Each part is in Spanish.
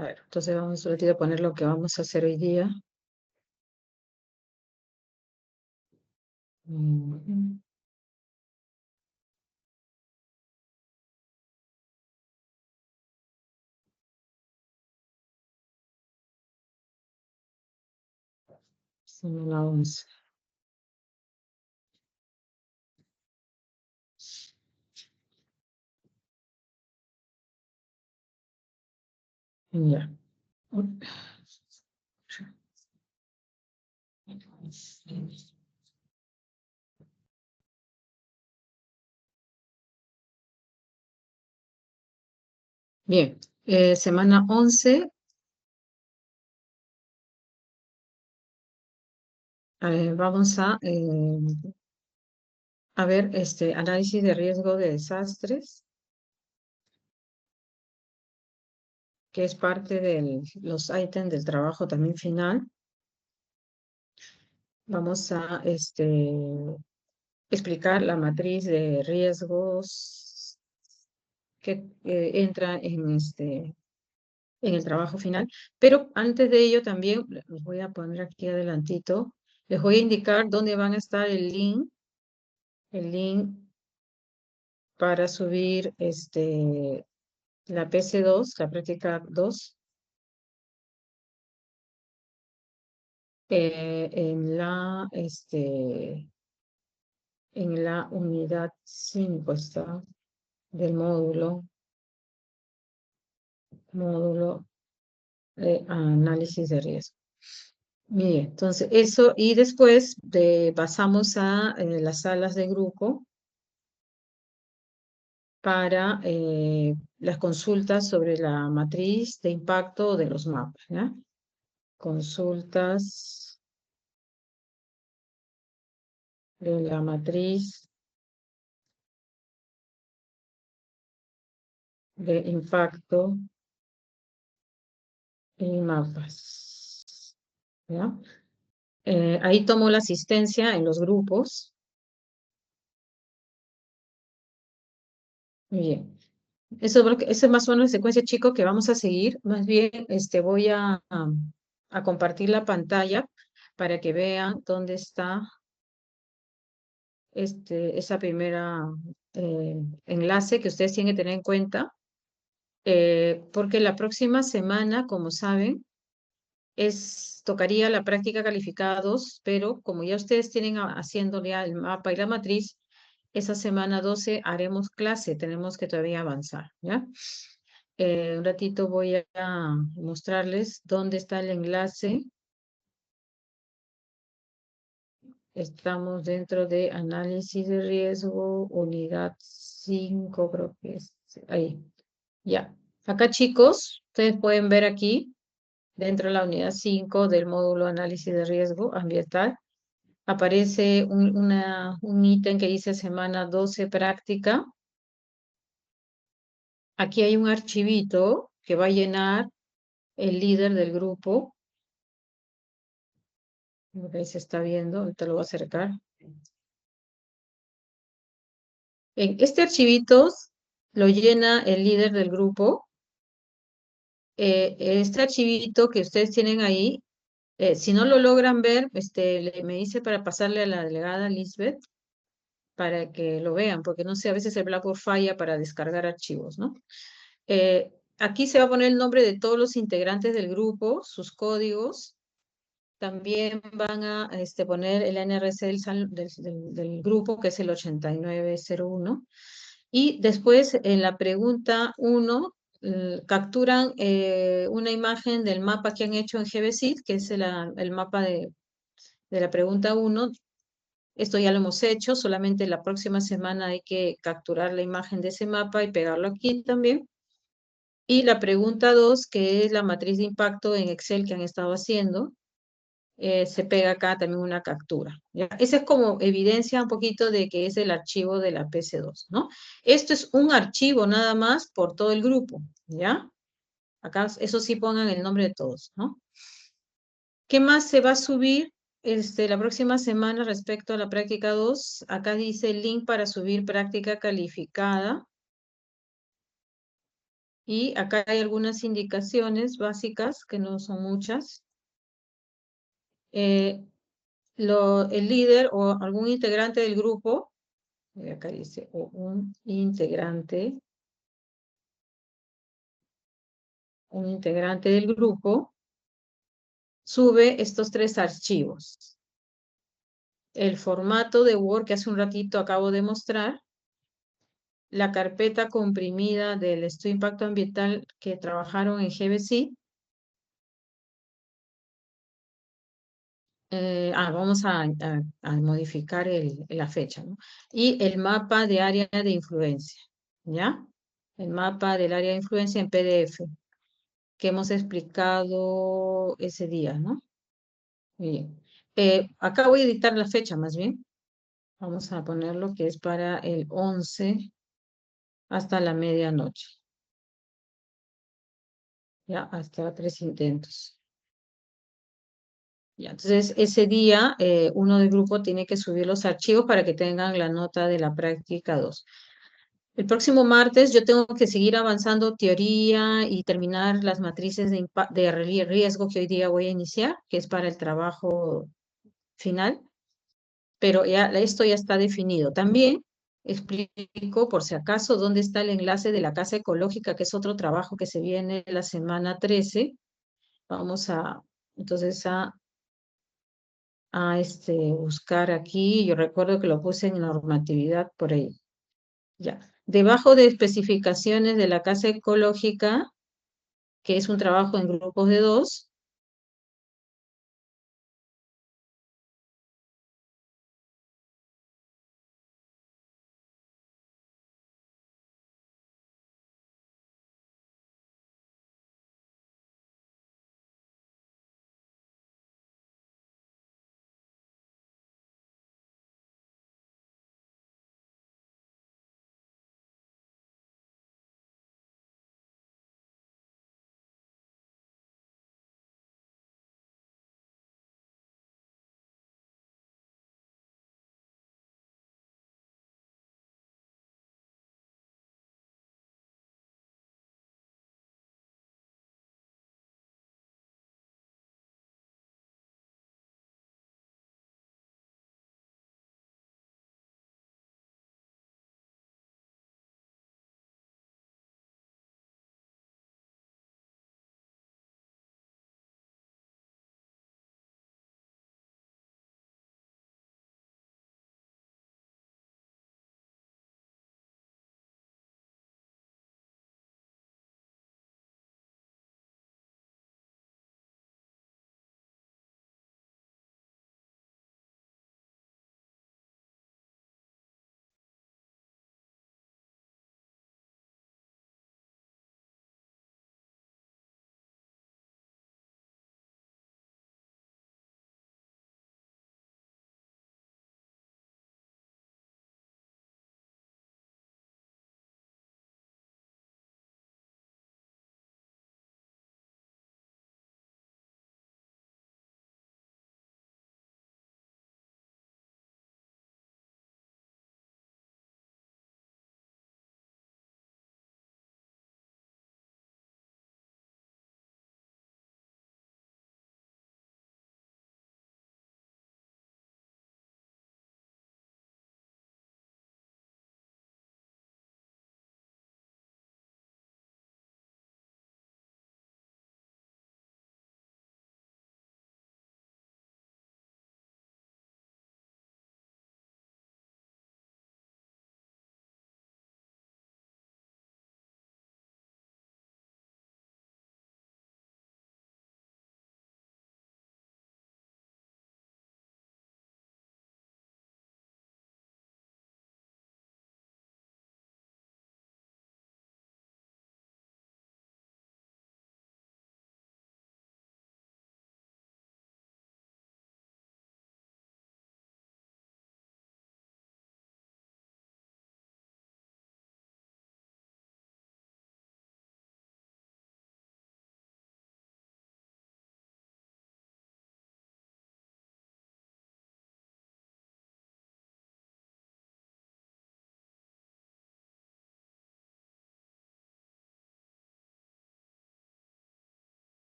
A ver, entonces vamos a a poner lo que vamos a hacer hoy día. Ujú. Son la 11. Ya. Bien, semana 11, vamos a ver este análisis de riesgo de desastres, que es parte de los ítems del trabajo también final. Vamos a explicar la matriz de riesgos que entra en el trabajo final. Pero antes de ello también, los voy a poner aquí adelantito, les voy a indicar dónde van a estar el link para subir la PC2, la práctica 2, en la unidad 5 está, del módulo de análisis de riesgo. Bien, entonces eso, y después pasamos a las salas de grupo para las consultas sobre la matriz de impacto de los mapas, ¿ya? Consultas de la matriz de impacto y mapas, ¿ya? Ahí tomo la asistencia en los grupos. Muy bien. Eso es más o menos la secuencia, chicos, que vamos a seguir. Más bien, voy a compartir la pantalla para que vean dónde está esa primera enlace que ustedes tienen que tener en cuenta, porque la próxima semana, como saben, tocaría la práctica calificada 2, pero como ya ustedes tienen haciendo ya el mapa y la matriz, esa semana 12 haremos clase, tenemos que todavía avanzar, ¿ya? Un ratito voy a mostrarles dónde está el enlace. Estamos dentro de análisis de riesgo, unidad 5, creo que es ahí. Ya. Acá, chicos, ustedes pueden ver aquí, dentro de la unidad 5 del módulo análisis de riesgo ambiental, aparece un ítem que dice semana 12 práctica. Aquí hay un archivito que va a llenar el líder del grupo. Lo que ahí se está viendo, ahorita lo voy a acercar. En este archivito lo llena el líder del grupo. Este archivito que ustedes tienen ahí, si no lo logran ver, me dice para pasarle a la delegada Lisbeth para que lo vean, porque no sé, a veces el Blackboard falla para descargar archivos, ¿no? Aquí se va a poner el nombre de todos los integrantes del grupo, sus códigos. También van a poner el NRC del grupo, que es el 8901. Y después, en la pregunta 1, capturan una imagen del mapa que han hecho en GBCID, que es el mapa de la pregunta 1. Esto ya lo hemos hecho, solamente la próxima semana hay que capturar la imagen de ese mapa y pegarlo aquí también. Y la pregunta 2, que es la matriz de impacto en Excel que han estado haciendo, se pega acá también una captura, ¿ya? Esa es como evidencia un poquito de que es el archivo de la PC2, ¿no? Esto es un archivo nada más por todo el grupo, ¿ya? Acá, eso sí pongan el nombre de todos, ¿no? ¿Qué más se va a subir la próxima semana respecto a la práctica 2? Acá dice el link para subir práctica calificada. Y acá hay algunas indicaciones básicas, que no son muchas. Eh, el líder o algún integrante del grupo, acá dice, o un integrante del grupo, sube estos 3 archivos. El formato de Word que hace un ratito acabo de mostrar, la carpeta comprimida del estudio de impacto ambiental que trabajaron en GBC. Vamos a modificar la fecha, ¿no? Y el mapa de área de influencia, ¿ya? El mapa del área de influencia en PDF, que hemos explicado ese día, ¿no? Bien. Acá voy a editar la fecha más bien. Vamos a poner lo que es para el 11 hasta la medianoche, ¿ya? Hasta 3 intentos. Ya, entonces, ese día uno del grupo tiene que subir los archivos para que tengan la nota de la práctica 2. El próximo martes yo tengo que seguir avanzando teoría y terminar las matrices de riesgo que hoy día voy a iniciar, que es para el trabajo final, pero ya esto ya está definido. También explico, por si acaso, dónde está el enlace de la Casa Ecológica, que es otro trabajo que se viene la semana 13. Vamos entonces buscar aquí. Yo recuerdo que lo puse en normatividad por ahí. Ya. Debajo de especificaciones de la Casa Ecológica, que es un trabajo en grupos de 2,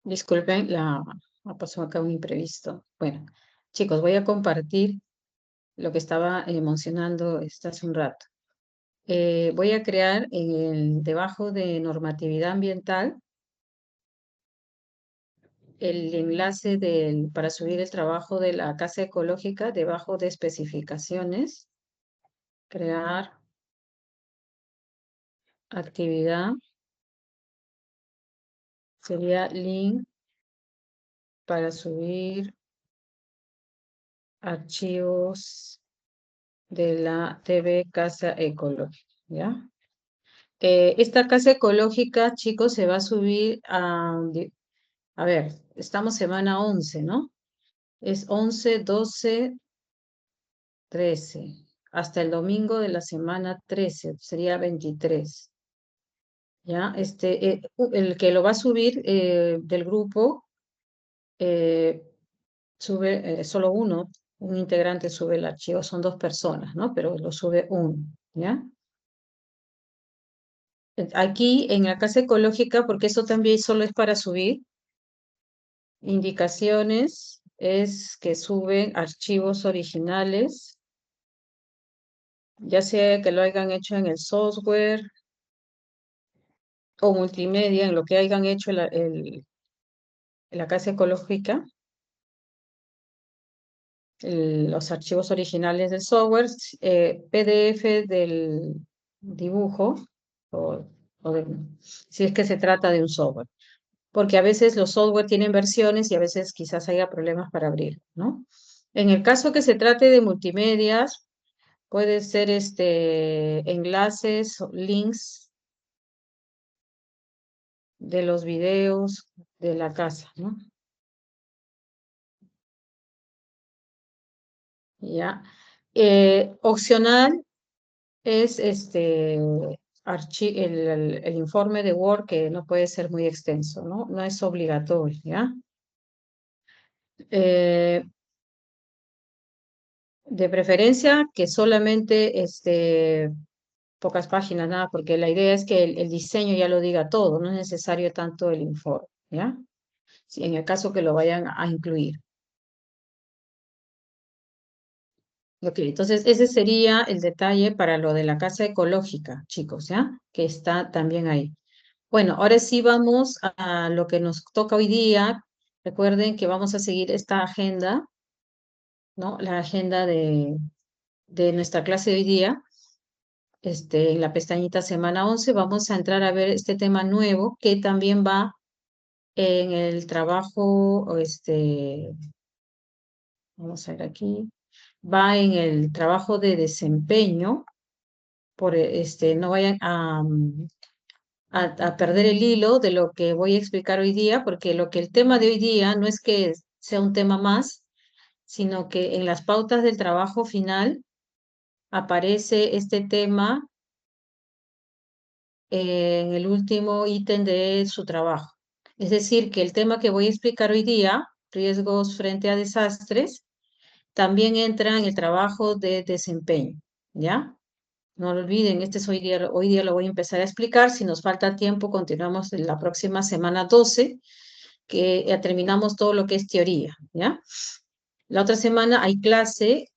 Disculpen, pasó acá un imprevisto. Bueno, chicos, voy a compartir lo que estaba mencionando hace un rato. Voy a crear debajo de normatividad ambiental el enlace para subir el trabajo de la casa ecológica debajo de especificaciones, crear actividad, sería link para subir archivos de la TV Casa Ecológica, ¿ya? Esta casa ecológica, chicos, se va a subir a ver, estamos semana 11, ¿no? Es 11, 12, 13, hasta el domingo de la semana 13, sería 23, ¿ya? El que lo va a subir del grupo, eh, sube solo uno, un integrante sube el archivo, son 2 personas, ¿no? Pero lo sube uno, ¿ya? Aquí en la casa ecológica, porque eso también solo es para subir, indicaciones es que suben archivos originales, ya sea que lo hayan hecho en el software o multimedia, en lo que hayan hecho la casa ecológica, los archivos originales del software, PDF del dibujo, o, si es que se trata de un software. Porque a veces los software tienen versiones y a veces quizás haya problemas para abrir, ¿no? En el caso que se trate de multimedias, puede ser enlaces, links de los videos de la casa, ¿no? Ya. Opcional es el informe de Word, que no puede ser muy extenso, ¿no? No es obligatorio, ¿ya? Eh, de preferencia que solamente pocas páginas, nada, porque la idea es que el diseño ya lo diga todo, no es necesario tanto el informe, ¿ya? Si en el caso que lo vayan a incluir. Ok, entonces ese sería el detalle para lo de la casa ecológica, chicos, ¿ya? Que está también ahí. Bueno, ahora sí vamos a lo que nos toca hoy día. Recuerden que vamos a seguir esta agenda, ¿no? La agenda de nuestra clase de hoy día. En la pestañita semana 11 vamos a entrar a ver este tema nuevo que también va en el trabajo, vamos a ver aquí, va en el trabajo de desempeño, no vayan a perder el hilo de lo que voy a explicar hoy día, porque el tema de hoy día no es que sea un tema más, sino que en las pautas del trabajo final aparece este tema en el último ítem de su trabajo. Es decir, que el tema que voy a explicar hoy día, riesgos frente a desastres, también entra en el trabajo de desempeño, ¿ya? No lo olviden, este es hoy día lo voy a empezar a explicar. Si nos falta tiempo, continuamos en la próxima semana 12, que ya terminamos todo lo que es teoría, ¿ya? La otra semana hay clase,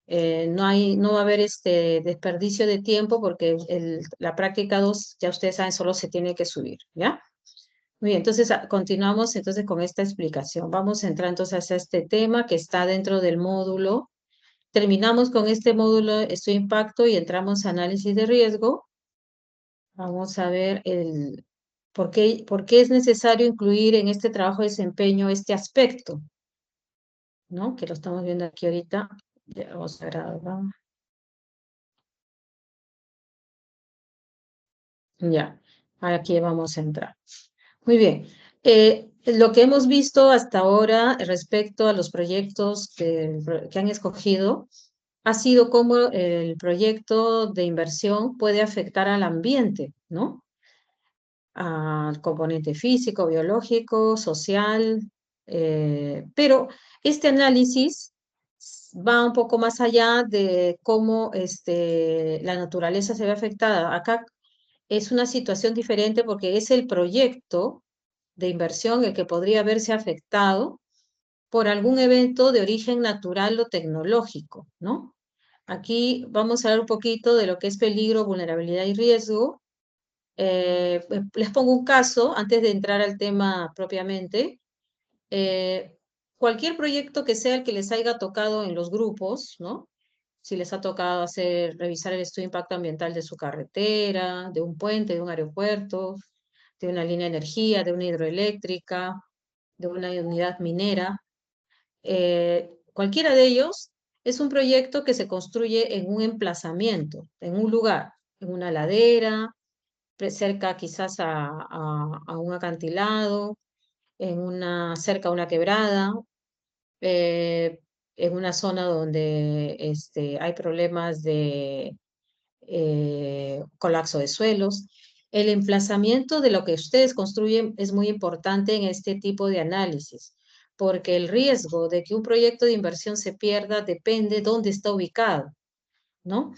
no va a haber desperdicio de tiempo porque la práctica 2, ya ustedes saben, solo se tiene que subir, ¿ya? Muy bien, entonces continuamos entonces con esta explicación. Vamos a entrar entonces a este tema que está dentro del módulo. Terminamos con este módulo, su impacto, y entramos a análisis de riesgo. Vamos a ver por qué es necesario incluir en este trabajo de desempeño este aspecto, ¿no? Que lo estamos viendo aquí ahorita. Ya, vamos a grabar. Ya, aquí vamos a entrar. Muy bien. Lo que hemos visto hasta ahora respecto a los proyectos que han escogido ha sido cómo el proyecto de inversión puede afectar al ambiente, ¿no? Al componente físico, biológico, social, pero este análisis va un poco más allá de cómo la naturaleza se ve afectada. Acá es una situación diferente porque es el proyecto de inversión el que podría verse afectado por algún evento de origen natural o tecnológico, ¿no? Aquí vamos a ver un poquito de lo que es peligro, vulnerabilidad y riesgo. Les pongo un caso antes de entrar al tema propiamente. Eh, Cualquier proyecto que sea el que les haya tocado en los grupos, ¿no? Si les ha tocado revisar el estudio de impacto ambiental de su carretera, de un puente, de un aeropuerto, de una línea de energía, de una hidroeléctrica, de una unidad minera, cualquiera de ellos es un proyecto que se construye en un emplazamiento, en un lugar, en una ladera, cerca quizás a un acantilado, cerca a una quebrada, eh, en una zona donde hay problemas de colapso de suelos. El emplazamiento de lo que ustedes construyen es muy importante en este tipo de análisis, porque el riesgo de que un proyecto de inversión se pierda depende de dónde está ubicado, ¿no?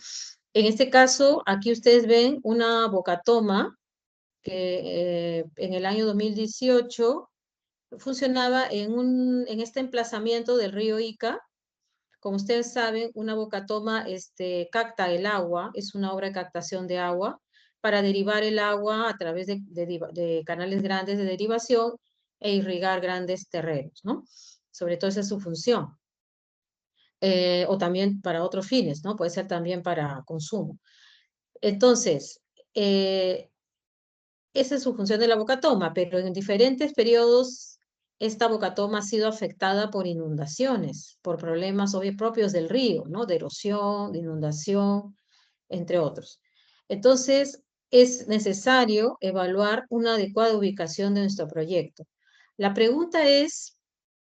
En este caso, aquí ustedes ven una bocatoma que en el año 2018 funcionaba en este emplazamiento del río Ica. Como ustedes saben, una bocatoma capta el agua, es una obra de captación de agua para derivar el agua a través de canales grandes de derivación e irrigar grandes terrenos, ¿no? Sobre todo esa es su función. O también para otros fines, ¿no? Puede ser también para consumo. Entonces, esa es su función de la bocatoma, pero en diferentes periodos esta bocatoma ha sido afectada por inundaciones, por problemas propios del río, ¿no? De erosión, de inundación, entre otros. Entonces, es necesario evaluar una adecuada ubicación de nuestro proyecto. La pregunta es,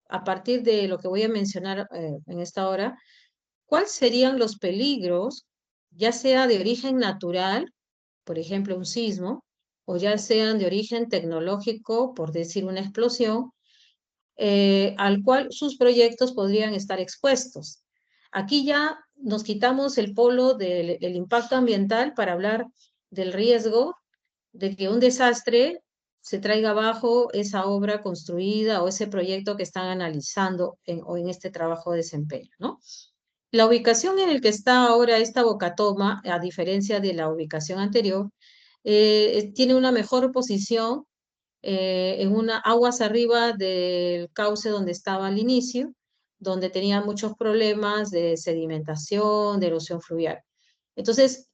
a partir de lo que voy a mencionar en esta hora, ¿cuáles serían los peligros, ya sea de origen natural, por ejemplo, un sismo, o ya sean de origen tecnológico, por decir una explosión, al cual sus proyectos podrían estar expuestos? Aquí ya nos quitamos el polo del impacto ambiental para hablar del riesgo de que un desastre se traiga abajo esa obra construida o ese proyecto que están analizando o en este trabajo de desempeño, ¿no? La ubicación en el que está ahora esta bocatoma, a diferencia de la ubicación anterior, tiene una mejor posición en aguas arriba del cauce donde estaba al inicio, donde tenía muchos problemas de sedimentación, de erosión fluvial. Entonces,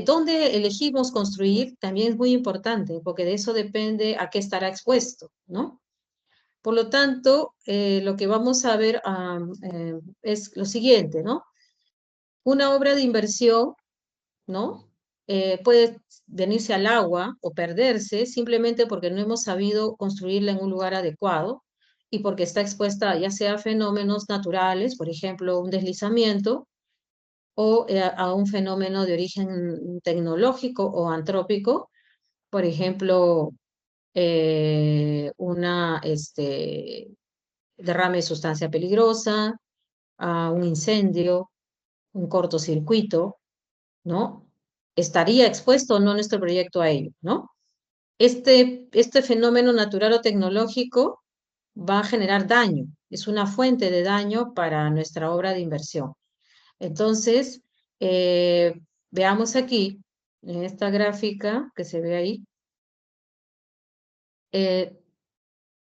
dónde elegimos construir también es muy importante, porque de eso depende a qué estará expuesto, ¿no? Por lo tanto, lo que vamos a ver es lo siguiente, ¿no? Una obra de inversión, ¿no? Puede venirse al agua o perderse simplemente porque no hemos sabido construirla en un lugar adecuado y porque está expuesta ya sea a fenómenos naturales, por ejemplo, un deslizamiento, o a un fenómeno de origen tecnológico o antrópico, por ejemplo, una derrame de sustancia peligrosa, a un incendio, un cortocircuito, ¿no? ¿Estaría expuesto o no nuestro proyecto a ello, ¿no? Este fenómeno natural o tecnológico va a generar daño, es una fuente de daño para nuestra obra de inversión. Entonces, veamos aquí, en esta gráfica que se ve ahí, eh,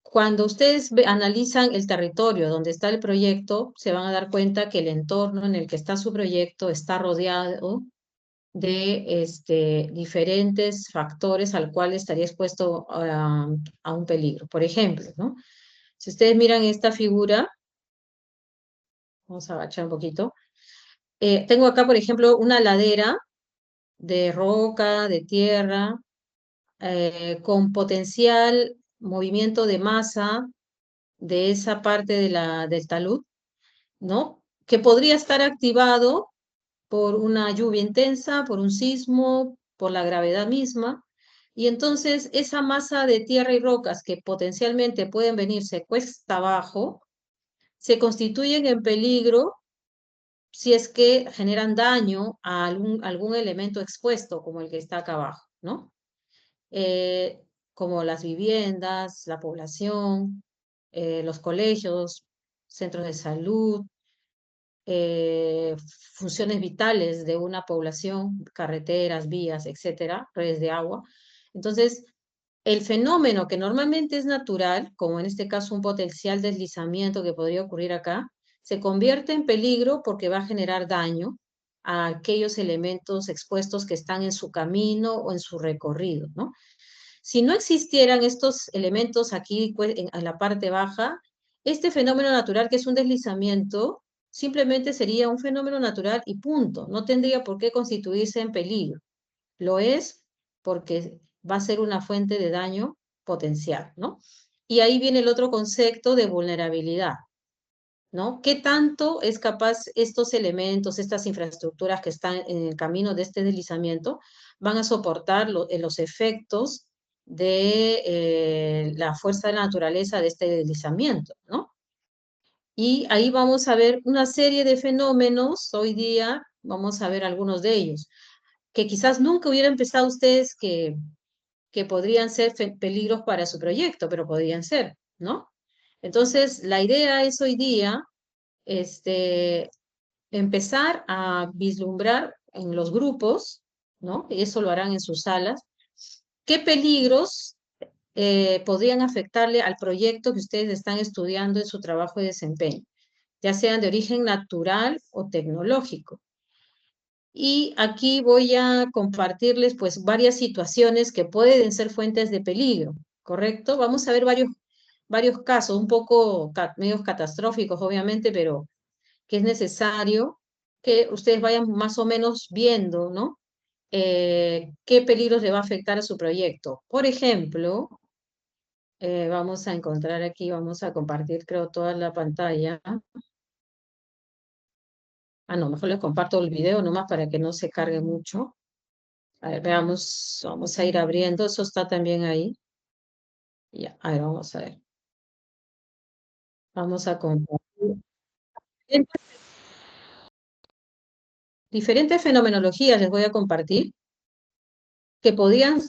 cuando ustedes analizan el territorio donde está el proyecto, se van a dar cuenta que el entorno en el que está su proyecto está rodeado de diferentes factores al cual estaría expuesto a un peligro. Por ejemplo, ¿no? Si ustedes miran esta figura, vamos a agachar un poquito, tengo acá, por ejemplo, una ladera de roca, de tierra, con potencial movimiento de masa de esa parte del talud, ¿no? Que podría estar activado por una lluvia intensa, por un sismo, por la gravedad misma. Y entonces esa masa de tierra y rocas que potencialmente pueden venirse cuesta abajo, se constituyen en peligro si es que generan daño a algún elemento expuesto, como el que está acá abajo, ¿no? como las viviendas, la población, los colegios, centros de salud, eh, funciones vitales de una población, carreteras, vías, etcétera, redes de agua. Entonces, el fenómeno que normalmente es natural, como en este caso un potencial deslizamiento que podría ocurrir acá, se convierte en peligro porque va a generar daño a aquellos elementos expuestos que están en su camino o en su recorrido, ¿no? Si no existieran estos elementos aquí en la parte baja, este fenómeno natural que es un deslizamiento simplemente sería un fenómeno natural y punto. No tendría por qué constituirse en peligro. Lo es porque va a ser una fuente de daño potencial, ¿no? Y ahí viene el otro concepto de vulnerabilidad, ¿no? ¿Qué tanto es capaz estos elementos, estas infraestructuras que están en el camino de este deslizamiento, van a soportar los efectos de la fuerza de la naturaleza de este deslizamiento, ¿no? Y ahí vamos a ver una serie de fenómenos, hoy día vamos a ver algunos de ellos, que quizás nunca hubieran pensado ustedes que podrían ser peligros para su proyecto, pero podrían ser, ¿no? Entonces, la idea es hoy día este, empezar a vislumbrar en los grupos, ¿no? Y eso lo harán en sus salas, qué peligros podrían afectarle al proyecto que ustedes están estudiando en su trabajo de desempeño, ya sean de origen natural o tecnológico. Y aquí voy a compartirles pues varias situaciones que pueden ser fuentes de peligro, ¿correcto? Vamos a ver varios casos, un poco medios catastróficos, obviamente, pero que es necesario que ustedes vayan más o menos viendo, ¿no? Qué peligros le va a afectar a su proyecto. Por ejemplo, vamos a encontrar aquí, vamos a compartir, creo, toda la pantalla. Ah, no, mejor les comparto el video nomás para que no se cargue mucho. A ver, veamos, vamos a ir abriendo, eso está también ahí. Ya, a ver, vamos a ver. Vamos a compartir. Diferentes fenomenologías les voy a compartir que podrían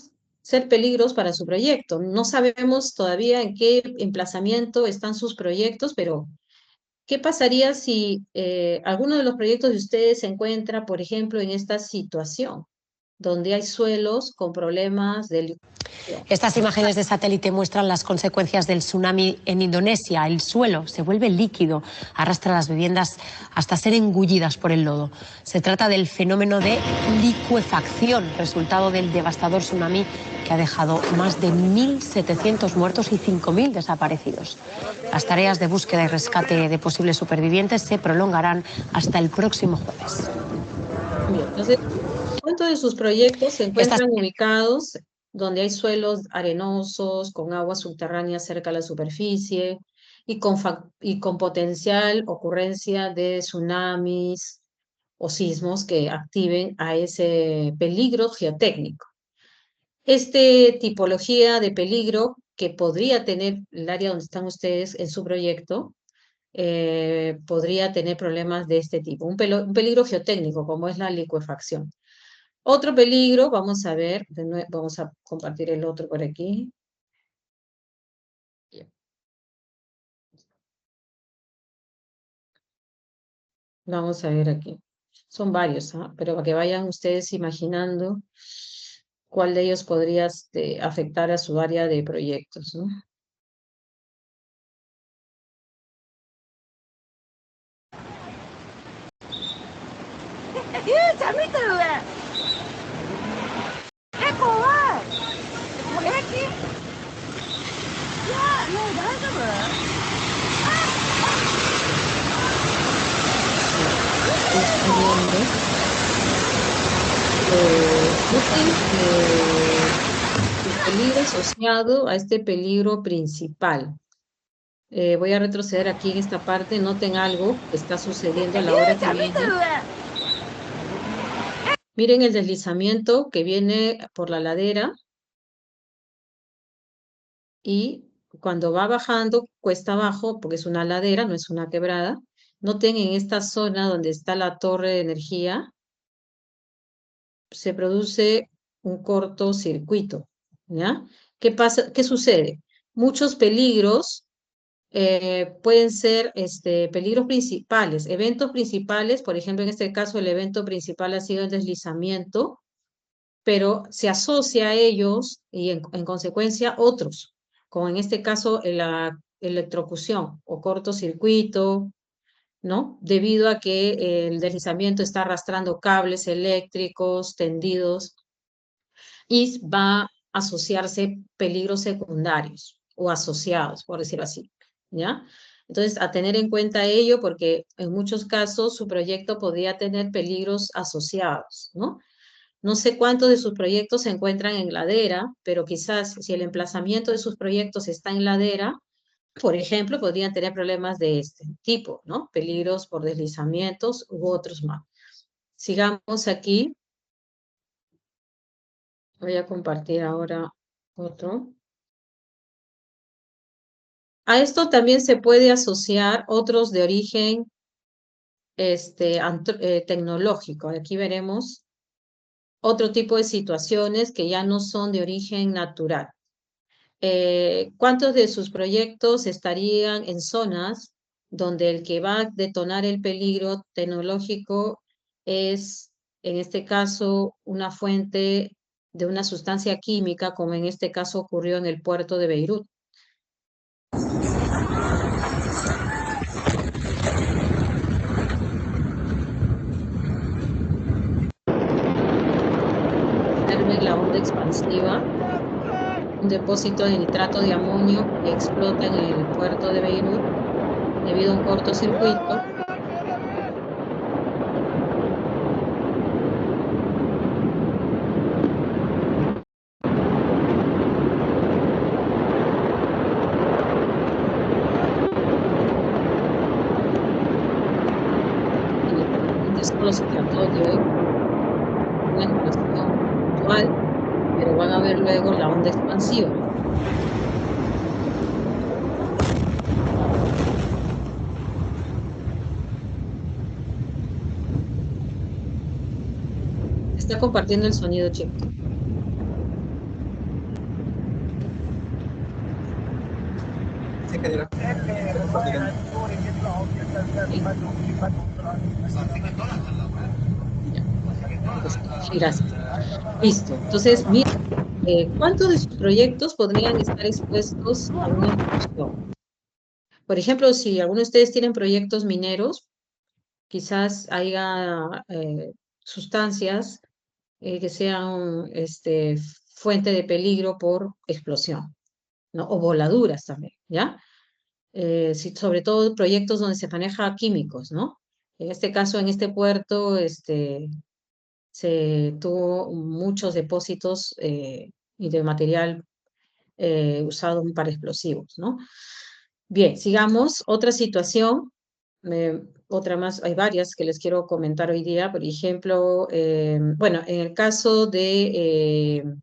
ser peligros para su proyecto. No sabemos todavía en qué emplazamiento están sus proyectos, pero ¿qué pasaría si alguno de los proyectos de ustedes se encuentra, por ejemplo, en esta situación, donde hay suelos con problemas de lixiviación? Estas imágenes de satélite muestran las consecuencias del tsunami en Indonesia. El suelo se vuelve líquido, arrastra las viviendas hasta ser engullidas por el lodo. Se trata del fenómeno de licuefacción, resultado del devastador tsunami que ha dejado más de 1.700 muertos y 5.000 desaparecidos. Las tareas de búsqueda y rescate de posibles supervivientes se prolongarán hasta el próximo jueves. Bien, entonces, ¿cuántos de sus proyectos se encuentran ubicados donde hay suelos arenosos, con agua subterránea cerca a la superficie y con potencial ocurrencia de tsunamis o sismos que activen a ese peligro geotécnico? Este tipología de peligro que podría tener el área donde están ustedes en su proyecto, podría tener problemas de este tipo. Un peligro geotécnico, como es la licuefacción. Otro peligro, vamos a ver, vamos a compartir el otro por aquí. Vamos a ver aquí. Son varios, ¿ah? Pero para que vayan ustedes imaginando cuál de ellos podría afectar a su área de proyectos, ¿no? Están viendo. El peligro asociado a este peligro principal. Voy a retroceder aquí en esta parte. Noten algo que está sucediendo a la hora que viene. Miren el deslizamiento que viene por la ladera y cuando va bajando cuesta abajo, porque es una ladera, no es una quebrada. Noten en esta zona donde está la torre de energía, se produce un cortocircuito, ¿ya? ¿Qué pasa? ¿Qué sucede? Muchos peligros pueden ser peligros principales, eventos principales, por ejemplo, en este caso el evento principal ha sido el deslizamiento, pero se asocia a ellos y en consecuencia otros, como en este caso la electrocución o cortocircuito, ¿no? Debido a que el deslizamiento está arrastrando cables eléctricos tendidos y va a asociarse peligros secundarios o asociados, por decirlo así, ¿ya? Entonces, a tener en cuenta ello, porque en muchos casos su proyecto podría tener peligros asociados, ¿no? No sé cuántos de sus proyectos se encuentran en ladera, pero quizás si el emplazamiento de sus proyectos está en ladera, por ejemplo, podrían tener problemas de este tipo, ¿no? Peligros por deslizamientos u otros más. Sigamos aquí. Voy a compartir ahora otro. A esto también se puede asociar otros de origen tecnológico. Aquí veremos otro tipo de situaciones que ya no son de origen natural. ¿Cuántos de sus proyectos estarían en zonas donde el que va a detonar el peligro tecnológico es, en este caso, una fuente de una sustancia química, como en este caso ocurrió en el puerto de Beirut? Observen la onda expansiva, un depósito de nitrato de amonio que explota en el puerto de Beirut debido a un cortocircuito. Inicialmente solo se trató de una explosión puntual, pero van a ver luego la onda expansiva. Está compartiendo el sonido, chicos. Sí. Ya. Gracias. Listo. Entonces, mira, ¿cuántos de sus proyectos podrían estar expuestos a una explosión? Por ejemplo, si alguno de ustedes tienen proyectos mineros, quizás haya sustancias que sean fuente de peligro por explosión, ¿no? O voladuras también, ¿ya? Sobre todo proyectos donde se maneja químicos, ¿no? En este caso, en este puerto, se tuvo muchos depósitos y de material usado para explosivos, ¿no? Bien, sigamos. Otra situación, otra más, hay varias que les quiero comentar hoy día. Por ejemplo, bueno, en el caso de,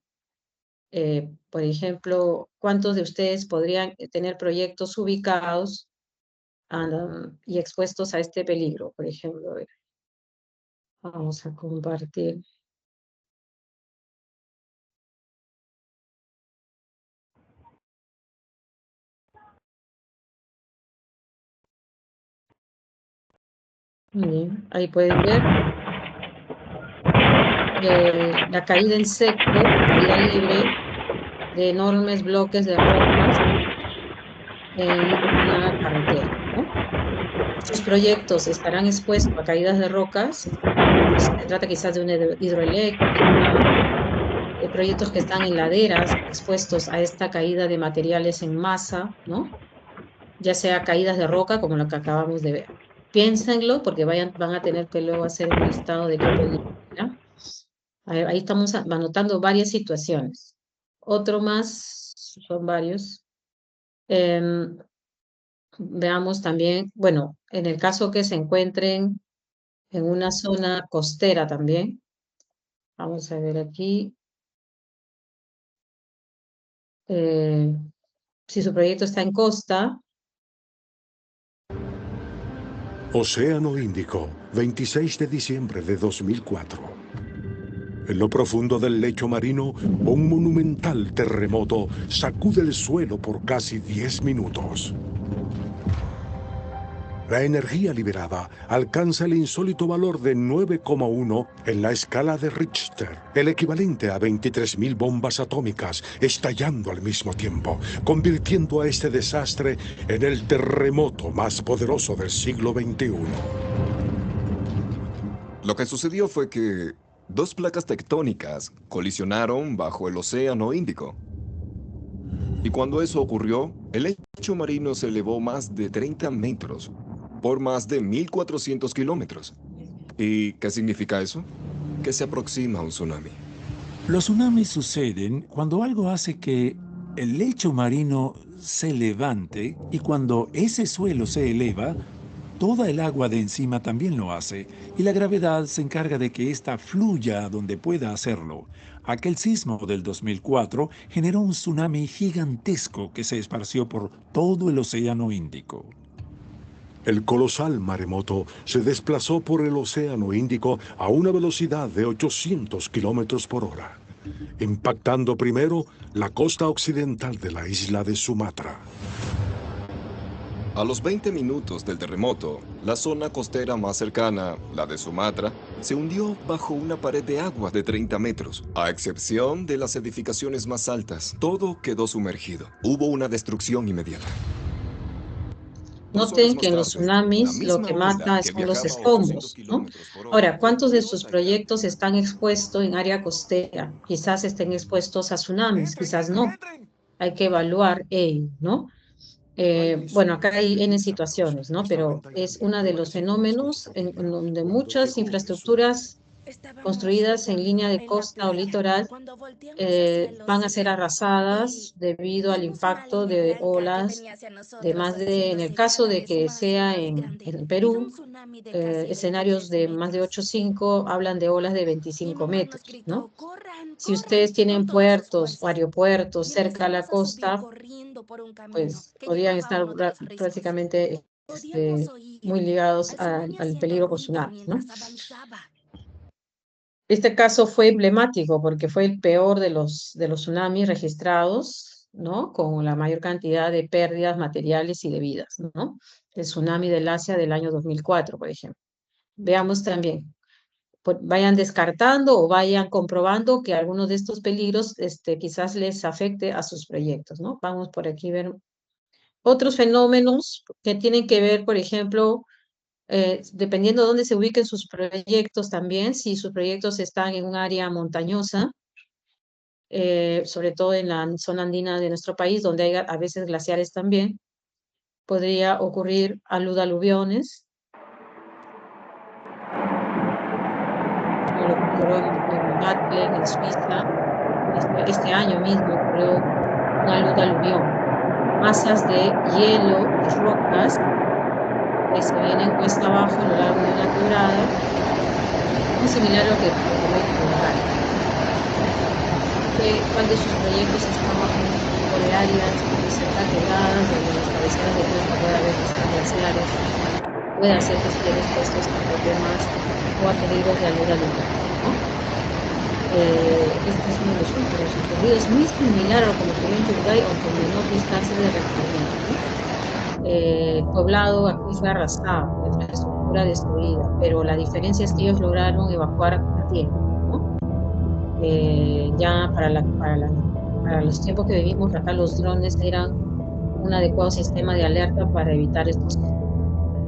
por ejemplo, ¿cuántos de ustedes podrían tener proyectos ubicados y expuestos a este peligro? Por ejemplo, a ver, vamos a compartir. Muy bien, ahí pueden ver la caída en seco, caída libre de enormes bloques de rocas en una carretera, ¿no? Sus proyectos estarán expuestos a caídas de rocas. Se trata quizás de una hidroeléctrica, de proyectos que están en laderas expuestos a esta caída de materiales en masa, ¿no? Ya sea caídas de roca como lo que acabamos de ver. Piénsenlo porque van a tener que luego hacer un listado de qué peligro, ¿ya? Ahí estamos anotando varias situaciones. Otro más, son varios. Veamos también, bueno, en el caso que se encuentren en una zona costera también. Vamos a ver aquí. eh, si su proyecto está en costa. Océano Índico, 26 de diciembre de 2004. En lo profundo del lecho marino, un monumental terremoto sacude el suelo por casi 10 minutos. La energía liberada alcanza el insólito valor de 9,1 en la escala de Richter, el equivalente a 23.000 bombas atómicas estallando al mismo tiempo, convirtiendo a este desastre en el terremoto más poderoso del siglo XXI. Lo que sucedió fue que dos placas tectónicas colisionaron bajo el Océano Índico. Y cuando eso ocurrió, el lecho marino se elevó más de 30 metros por más de 1.400 kilómetros. ¿Y qué significa eso? Que se aproxima un tsunami. Los tsunamis suceden cuando algo hace que el lecho marino se levante y cuando ese suelo se eleva, toda el agua de encima también lo hace y la gravedad se encarga de que ésta fluya donde pueda hacerlo. Aquel sismo del 2004 generó un tsunami gigantesco que se esparció por todo el Océano Índico. El colosal maremoto se desplazó por el Océano Índico a una velocidad de 800 kilómetros por hora, impactando primero la costa occidental de la isla de Sumatra. A los 20 minutos del terremoto, la zona costera más cercana, la de Sumatra, se hundió bajo una pared de agua de 30 metros. A excepción de las edificaciones más altas, todo quedó sumergido. Hubo una destrucción inmediata. Noten que en los tsunamis lo que mata son los escombros, ¿no? Ahora, ¿cuántos de sus proyectos están expuestos en área costera? Quizás estén expuestos a tsunamis, quizás no. Hay que evaluar ello, ¿no? Bueno, acá hay N situaciones, ¿no? Pero es uno de los fenómenos en donde muchas infraestructuras construidas en línea de costa o litoral van a ser arrasadas debido al impacto de olas de en el caso de que sea en Perú, escenarios de más de 8,5 hablan de olas de 25 metros, ¿no? Si ustedes tienen puertos o aeropuertos cerca a la costa, pues podrían estar prácticamente muy ligados al peligro por tsunami, ¿no? Este caso fue emblemático porque fue el peor de los tsunamis registrados, ¿no? Con la mayor cantidad de pérdidas materiales y de vidas, ¿no? El tsunami del Asia del año 2004, por ejemplo. Veamos también, vayan descartando o vayan comprobando que algunos de estos peligros quizás les afecte a sus proyectos, ¿no? Vamos por aquí a ver otros fenómenos que tienen que ver, por ejemplo, dependiendo de dónde se ubiquen sus proyectos también, si sus proyectos están en un área montañosa, sobre todo en la zona andina de nuestro país, donde hay a veces glaciares también, podría ocurrir aluviones, como lo ocurrió en Battlen, en Suiza. Este año mismo ocurrió un aluvión. Masas de hielo y rocas que se vienen cuesta abajo a lo largo de una quebrada, muy similar a lo que ocurrió en Uruguay. ¿Cuál de sus proyectos está bajo un tipo de áreas muy cerca quebradas, donde las cabeceras de costa puede haber glaciares, puede hacer que estén expuestos a problemas o a peligros de aluvión, ¿no? Este es uno de los últimos ocurridos, muy similar a lo que ocurrió en Uruguay, aunque en menor distancia de recorrido, ¿no? Poblado aquí fue arrasado, la infraestructura destruida, pero la diferencia es que ellos lograron evacuar a tiempo, ¿no? Ya para los tiempos que vivimos acá, los drones eran un adecuado sistema de alerta para evitar estos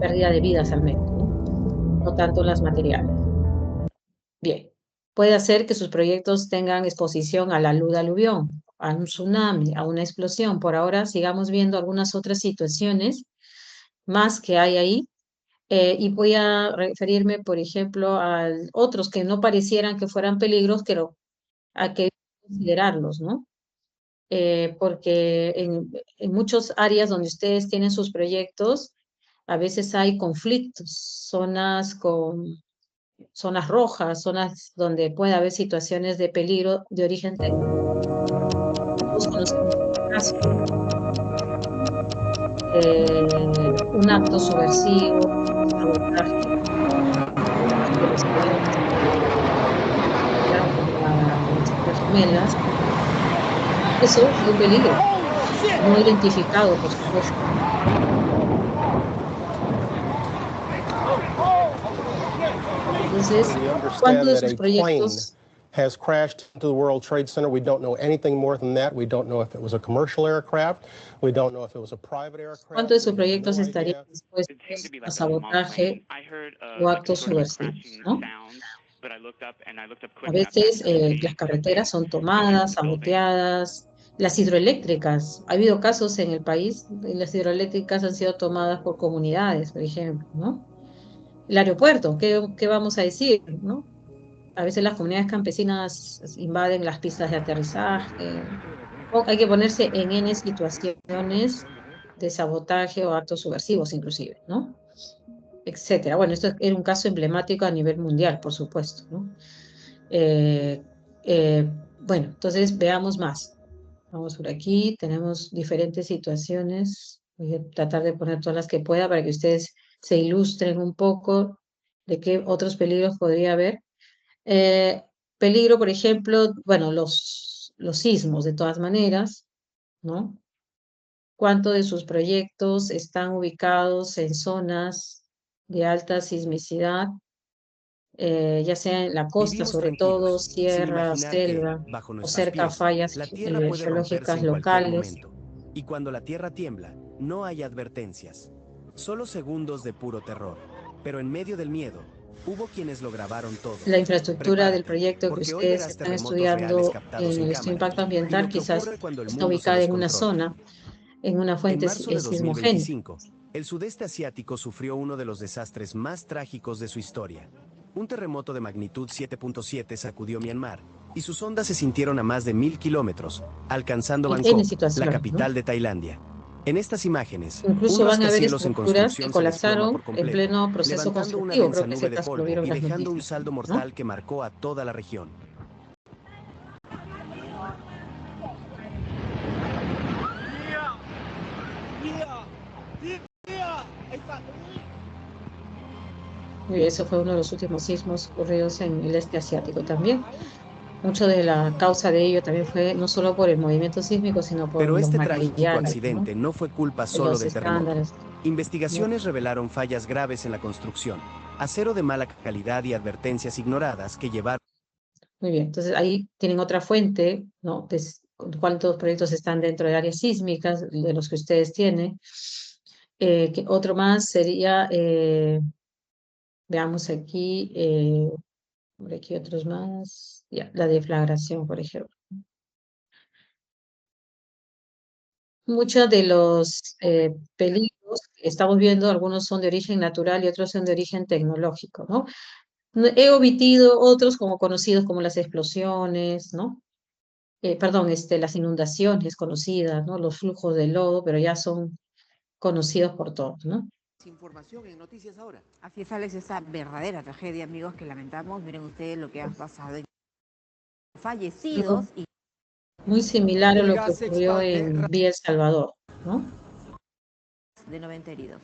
pérdida de vidas al menos, no tanto las materiales. Bien, puede hacer que sus proyectos tengan exposición a la aluvión, a un tsunami, a una explosión. Por ahora sigamos viendo algunas otras situaciones más que hay ahí. Y voy a referirme, por ejemplo, a otros que no parecieran que fueran peligros, pero hay que considerarlos, ¿no? Porque en muchas áreas donde ustedes tienen sus proyectos, a veces hay conflictos, zonas rojas, zonas donde puede haber situaciones de peligro de origen técnico. Todos conocemos este caso. Un acto subversivo, sabotaje, Torres Gemelas. Eso es un peligro, no identificado, por supuesto. Entonces, ¿cuántos de sus proyectos has crashed into the World Trade Center? We don't know anything more than that. We don't know if it was a commercial aircraft. We don't know if it was a private aircraft. ¿Cuántos de sus proyectos estarían expuestos a sabotaje o actos subversivos, ¿no? A veces las carreteras son tomadas, saboteadas. Las hidroeléctricas, ha habido casos en el país, las hidroeléctricas han sido tomadas por comunidades, por ejemplo, ¿no? El aeropuerto, ¿qué vamos a decir, no? A veces las comunidades campesinas invaden las pistas de aterrizaje. Hay que ponerse en N situaciones de sabotaje o actos subversivos inclusive, ¿no? Etcétera. Bueno, esto era un caso emblemático a nivel mundial, por supuesto, ¿no? Bueno, entonces veamos más. Vamos por aquí, tenemos diferentes situaciones. Voy a tratar de poner todas las que pueda para que ustedes se ilustren un poco de qué otros peligros podría haber. Peligro, por ejemplo, bueno, los sismos, de todas maneras, ¿no? ¿Cuántos de sus proyectos están ubicados en zonas de alta sismicidad? Ya sea en la costa, Vivimos sobre todo, tranquilos, sin sierra, imaginar que, selva, bajo o nuestros cerca a pies, fallas la tierra puede romperse geológicas en cualquier locales. momento. Y cuando la tierra tiembla, no hay advertencias. Solo segundos de puro terror. Pero en medio del miedo, hubo quienes lo grabaron todo. La infraestructura del Prepárate, proyecto que porque hoy ustedes verás están terremotos reales estudiando captados en en el estudio de cámara. impacto Y ambiental lo que quizás ocurre cuando el está mundo se ubicada en una descontrola. zona, en una En fuente marzo de sismogénica. 2025, el sudeste asiático sufrió uno de los desastres más trágicos de su historia. Un terremoto de magnitud 7.7 sacudió Myanmar, y sus ondas se sintieron a más de 1000 kilómetros, alcanzando En Bangkok, la situaciones, capital ¿no? de Tailandia. En estas imágenes, Incluso un van a haber rascacielos en estructuras que construcción se desploma colapsaron por en completo, pleno proceso levantando una constructivo. densa Creo que ese nube de caso lo polvo vieron y en las dejando un noticias, saldo ¿no? mortal que marcó a toda la región. Y eso fue uno de los últimos sismos ocurridos en el este asiático también. Mucho de la causa de ello también fue no solo por el movimiento sísmico, sino por Pero los este trágico materiales, ¿no? accidente no fue culpa solo Los del terremoto. estándares, ¿no? Investigaciones revelaron fallas graves en la construcción, acero de mala calidad y advertencias ignoradas que llevaron. Muy bien, entonces ahí tienen otra fuente, ¿no? ¿Cuántos proyectos están dentro de áreas sísmicas de los que ustedes tienen? Otro más sería, veamos aquí, por aquí otros más, ya, la deflagración, por ejemplo. Muchos de los peligros que estamos viendo, algunos son de origen natural y otros son de origen tecnológico, ¿no? He omitido otros como conocidos como las explosiones, ¿no? Perdón, las inundaciones conocidas, ¿no? Los flujos de lodo, pero ya son conocidos por todos, ¿no? Información en Noticias Ahora. Así es, Alex, esa verdadera tragedia, amigos, que lamentamos. Miren ustedes lo que ha pasado. Fallecidos y Muy similar a lo que ocurrió en Villa El Salvador, ¿no? de 90 heridos.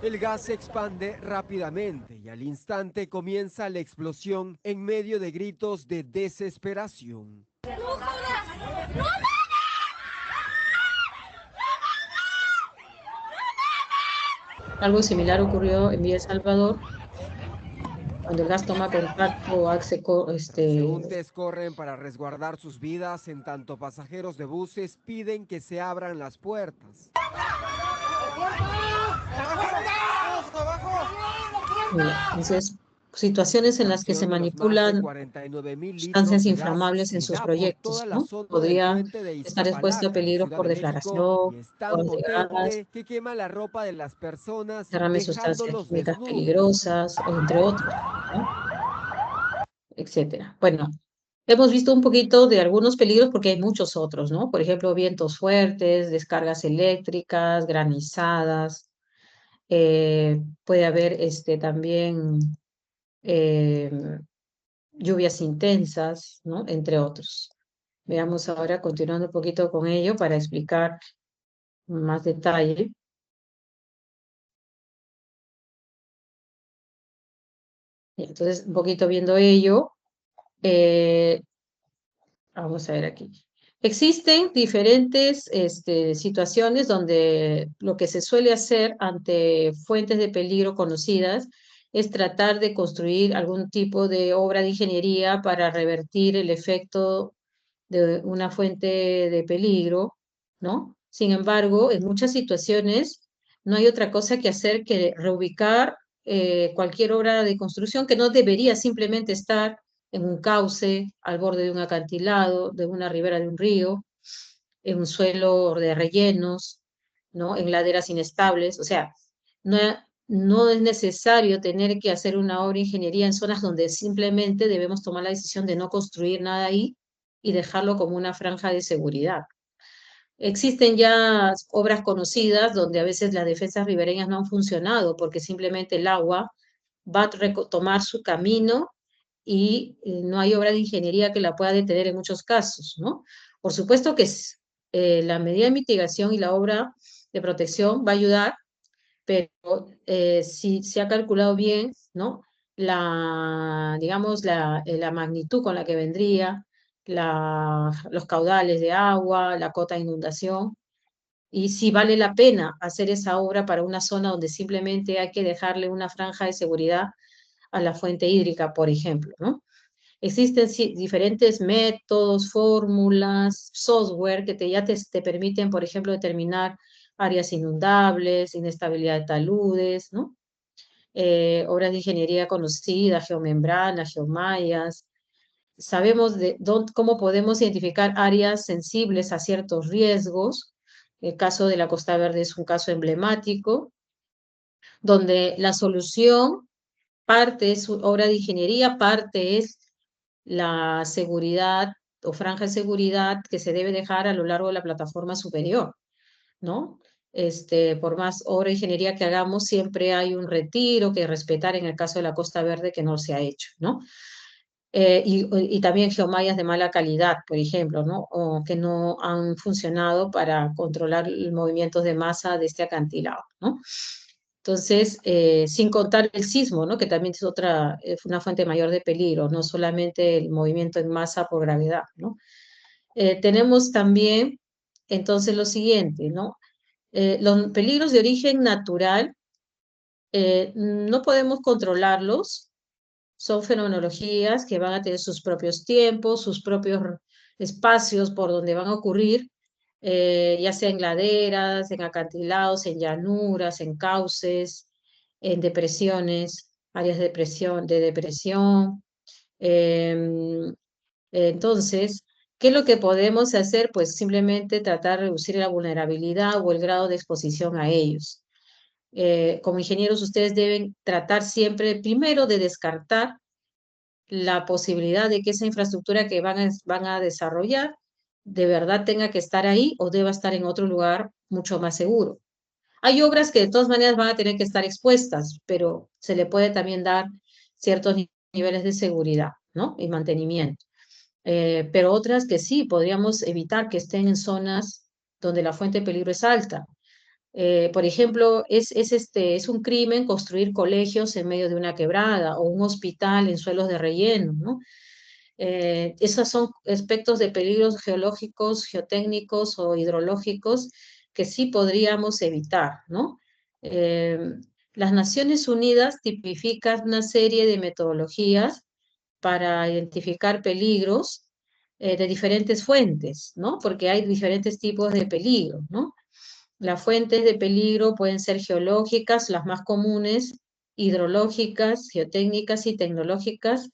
El gas se expande rápidamente y al instante comienza la explosión en medio de gritos de desesperación. Algo similar ocurrió en Villa El Salvador, cuando el gas toma contacto, Transeúntes corren para resguardar sus vidas, en tanto pasajeros de buses piden que se abran las puertas. Entonces, situaciones en las que se manipulan sustancias inflamables en sus proyectos, ¿no? Podría estar expuesto a peligros por deflagración, de gas, que quema la ropa de las personas, derrame de sustancias dejándolos químicas desnudos. peligrosas, entre otros, ¿no? Etcétera. Bueno, hemos visto un poquito de algunos peligros porque hay muchos otros, ¿no? Por ejemplo, vientos fuertes, descargas eléctricas, granizadas. Puede haber también lluvias intensas, ¿no? Entre otros. Veamos ahora, continuando un poquito con ello para explicar más detalle. Entonces, un poquito viendo ello, vamos a ver aquí. Existen diferentes situaciones donde lo que se suele hacer ante fuentes de peligro conocidas es tratar de construir algún tipo de obra de ingeniería para revertir el efecto de una fuente de peligro, ¿no? Sin embargo, en muchas situaciones no hay otra cosa que hacer que reubicar cualquier obra de construcción que no debería simplemente estar en un cauce, al borde de un acantilado, de una ribera de un río, en un suelo de rellenos, ¿no? En laderas inestables. O sea, no, no es necesario tener que hacer una obra de ingeniería en zonas donde simplemente debemos tomar la decisión de no construir nada ahí y dejarlo como una franja de seguridad. Existen ya obras conocidas donde a veces las defensas ribereñas no han funcionado porque simplemente el agua va a retomar su camino y no hay obra de ingeniería que la pueda detener en muchos casos, ¿no? Por supuesto que la medida de mitigación y la obra de protección va a ayudar, pero si se ha calculado bien, ¿no? Digamos, la magnitud con la que vendría, los caudales de agua, la cota de inundación, y si vale la pena hacer esa obra para una zona donde simplemente hay que dejarle una franja de seguridad a la fuente hídrica, por ejemplo, ¿no? Existen diferentes métodos, fórmulas, software que te permiten, por ejemplo, determinar áreas inundables, inestabilidad de taludes, ¿no? Obras de ingeniería conocidas, geomembranas, geomallas. Sabemos cómo podemos identificar áreas sensibles a ciertos riesgos. El caso de la Costa Verde es un caso emblemático, donde la solución parte es obra de ingeniería, parte es la seguridad o franja de seguridad que se debe dejar a lo largo de la plataforma superior, ¿no? Por más obra de ingeniería que hagamos, siempre hay un retiro que respetar en el caso de la Costa Verde que no se ha hecho, ¿no? Y también geomallas de mala calidad, por ejemplo, ¿no? O que no han funcionado para controlar los movimientos de masa de este acantilado, ¿no? Entonces, sin contar el sismo, ¿no? Que también es una fuente mayor de peligro, no solamente el movimiento en masa por gravedad, ¿no? Tenemos también, entonces, lo siguiente, ¿no? Los peligros de origen natural no podemos controlarlos, son fenomenologías que van a tener sus propios tiempos, sus propios espacios por donde van a ocurrir, ya sea en laderas, en acantilados, en llanuras, en cauces, en depresiones, áreas de depresión. Entonces, ¿qué es lo que podemos hacer? Pues simplemente tratar de reducir la vulnerabilidad o el grado de exposición a ellos. Como ingenieros, ustedes deben tratar siempre primero de descartar la posibilidad de que esa infraestructura que van a desarrollar de verdad tenga que estar ahí o deba estar en otro lugar mucho más seguro. Hay obras que de todas maneras van a tener que estar expuestas, pero se le puede también dar ciertos niveles de seguridad, ¿no? Y mantenimiento. Pero otras que sí, podríamos evitar que estén en zonas donde la fuente de peligro es alta. Por ejemplo, es un crimen construir colegios en medio de una quebrada o un hospital en suelos de relleno, ¿no? Esos son aspectos de peligros geológicos, geotécnicos o hidrológicos que sí podríamos evitar, ¿no? Eh, las Naciones Unidas tipifican una serie de metodologías para identificar peligros de diferentes fuentes, ¿no? Porque hay diferentes tipos de peligro, ¿no? Las fuentes de peligro pueden ser geológicas, las más comunes, hidrológicas, geotécnicas y tecnológicas.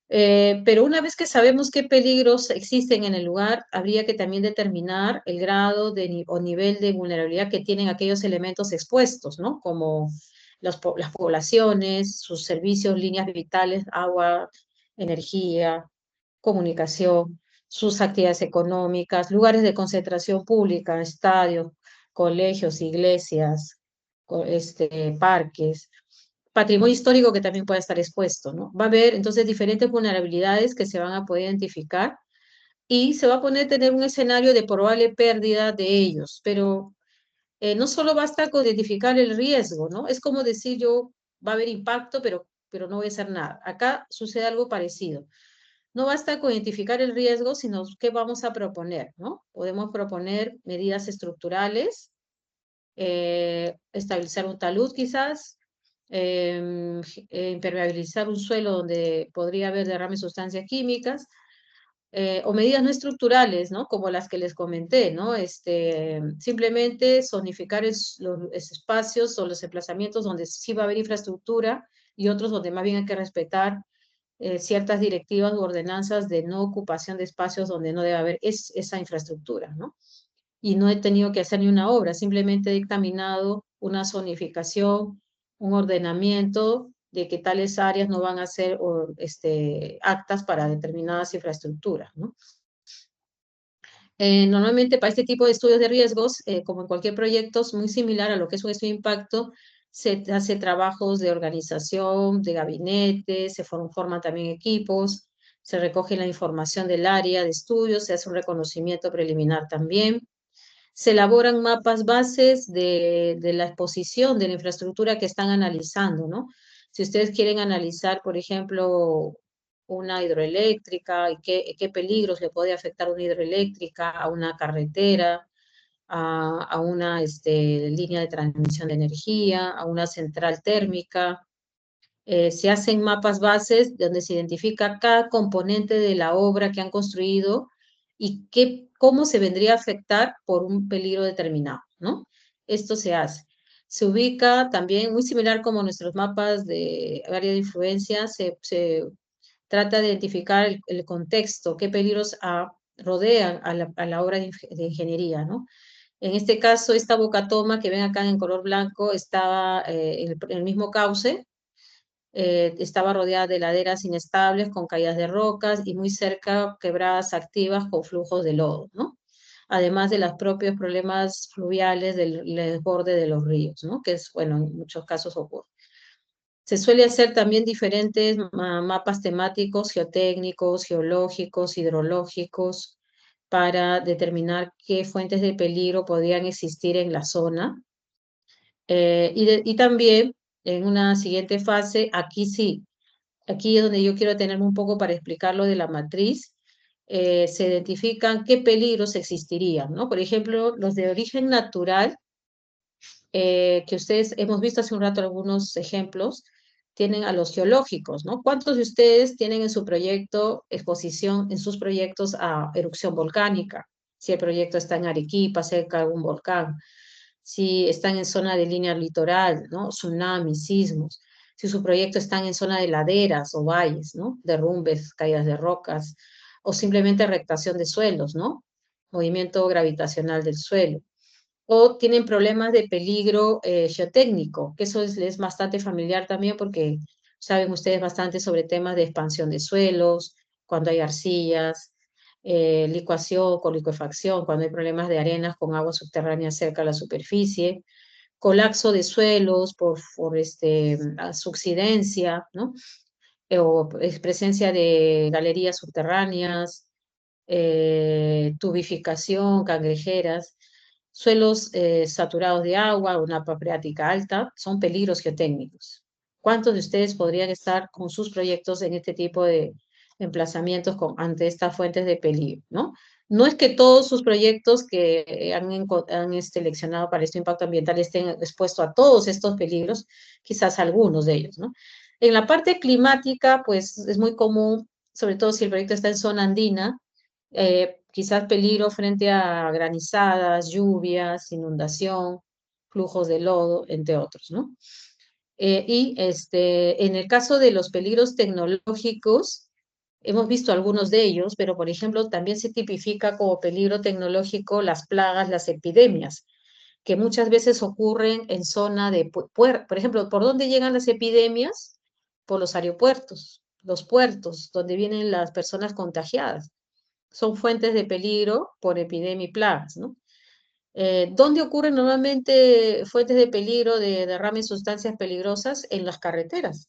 Pero una vez que sabemos qué peligros existen en el lugar, habría que también determinar el grado o nivel de vulnerabilidad que tienen aquellos elementos expuestos, ¿no? Como las poblaciones, sus servicios, líneas vitales, agua, energía, comunicación, sus actividades económicas, lugares de concentración pública, estadios, colegios, iglesias, parques, patrimonio histórico que también puede estar expuesto, ¿no? Va a haber entonces diferentes vulnerabilidades que se van a poder identificar y se va a poner tener un escenario de probable pérdida de ellos, pero no solo basta con identificar el riesgo, ¿no? Es como decir va a haber impacto, pero pero no voy a hacer nada. Acá sucede algo parecido. No basta con identificar el riesgo, sino qué vamos a proponer, ¿no? Podemos proponer medidas estructurales, estabilizar un talud quizás, impermeabilizar un suelo donde podría haber derrames de sustancias químicas, o medidas no estructurales, ¿no? Como las que les comenté, ¿no? Simplemente zonificar los espacios o los emplazamientos donde sí va a haber infraestructura y otros donde más bien hay que respetar ciertas directivas u ordenanzas de no ocupación de espacios donde no debe haber esa infraestructura, ¿no? Y no he tenido que hacer ni una obra, simplemente he dictaminado una zonificación, un ordenamiento de que tales áreas no van a ser aptas para determinadas infraestructuras, ¿no? Normalmente para este tipo de estudios de riesgos, como en cualquier proyecto, es muy similar a lo que es un estudio de impacto, se hace trabajos de organización, de gabinete, se forman también equipos, se recoge la información del área de estudios, se hace un reconocimiento preliminar también, se elaboran mapas bases de la exposición de la infraestructura que están analizando, ¿no? Si ustedes quieren analizar, por ejemplo, una hidroeléctrica y qué peligros le puede afectar una hidroeléctrica a una carretera, a una línea de transmisión de energía, a una central térmica. Se hacen mapas bases donde se identifica cada componente de la obra que han construido y cómo se vendría a afectar por un peligro determinado, ¿no? Esto se hace. Se ubica también, muy similar como nuestros mapas de área de influencia, se trata de identificar el contexto, qué peligros rodean a la obra de ingeniería, ¿no? En este caso, esta bocatoma que ven acá en color blanco estaba en el mismo cauce, estaba rodeada de laderas inestables con caídas de rocas y muy cerca quebradas activas con flujos de lodo, ¿no? Además de los propios problemas fluviales del desborde de los ríos, ¿no? Que es, bueno, en muchos casos ocurre. Se suele hacer también diferentes mapas temáticos, geotécnicos, geológicos, hidrológicos, para determinar qué fuentes de peligro podrían existir en la zona. Y también en una siguiente fase, aquí sí, aquí es donde yo quiero tenerme un poco para explicar lo de la matriz, se identifican qué peligros existirían, ¿no? Por ejemplo, los de origen natural, que ustedes hemos visto hace un rato algunos ejemplos, tienen a los geológicos, ¿no? ¿Cuántos de ustedes tienen en su proyecto exposición, en sus proyectos a erupción volcánica? Si el proyecto está en Arequipa, cerca de algún volcán, si están en zona de línea litoral, ¿no? Tsunamis, sismos, si su proyecto está en zona de laderas o valles, ¿no? Derrumbes, caídas de rocas, o simplemente rectación de suelos, ¿no? Movimiento gravitacional del suelo. O tienen problemas de peligro geotécnico, que eso es bastante familiar también porque saben ustedes bastante sobre temas de expansión de suelos, cuando hay arcillas, licuación con licuefacción, cuando hay problemas de arenas con agua subterránea cerca a la superficie, colapso de suelos por subsidencia, ¿no? O presencia de galerías subterráneas, tubificación, cangrejeras, suelos saturados de agua, una freática alta, son peligros geotécnicos. ¿Cuántos de ustedes podrían estar con sus proyectos en este tipo de emplazamientos ante estas fuentes de peligro, ¿no? No es que todos sus proyectos que han seleccionado para este impacto ambiental estén expuestos a todos estos peligros, quizás algunos de ellos, ¿no? En la parte climática, pues es muy común, sobre todo si el proyecto está en zona andina, quizás peligro frente a granizadas, lluvias, inundación, flujos de lodo, entre otros, ¿no? En el caso de los peligros tecnológicos, hemos visto algunos de ellos, pero por ejemplo también se tipifica como peligro tecnológico las plagas, las epidemias, que muchas veces ocurren en zona de por ejemplo, ¿por dónde llegan las epidemias? Por los aeropuertos, los puertos, donde vienen las personas contagiadas. Son fuentes de peligro por epidemia y plagas, ¿no? ¿Dónde ocurren normalmente fuentes de peligro de derrame de sustancias peligrosas? En las carreteras,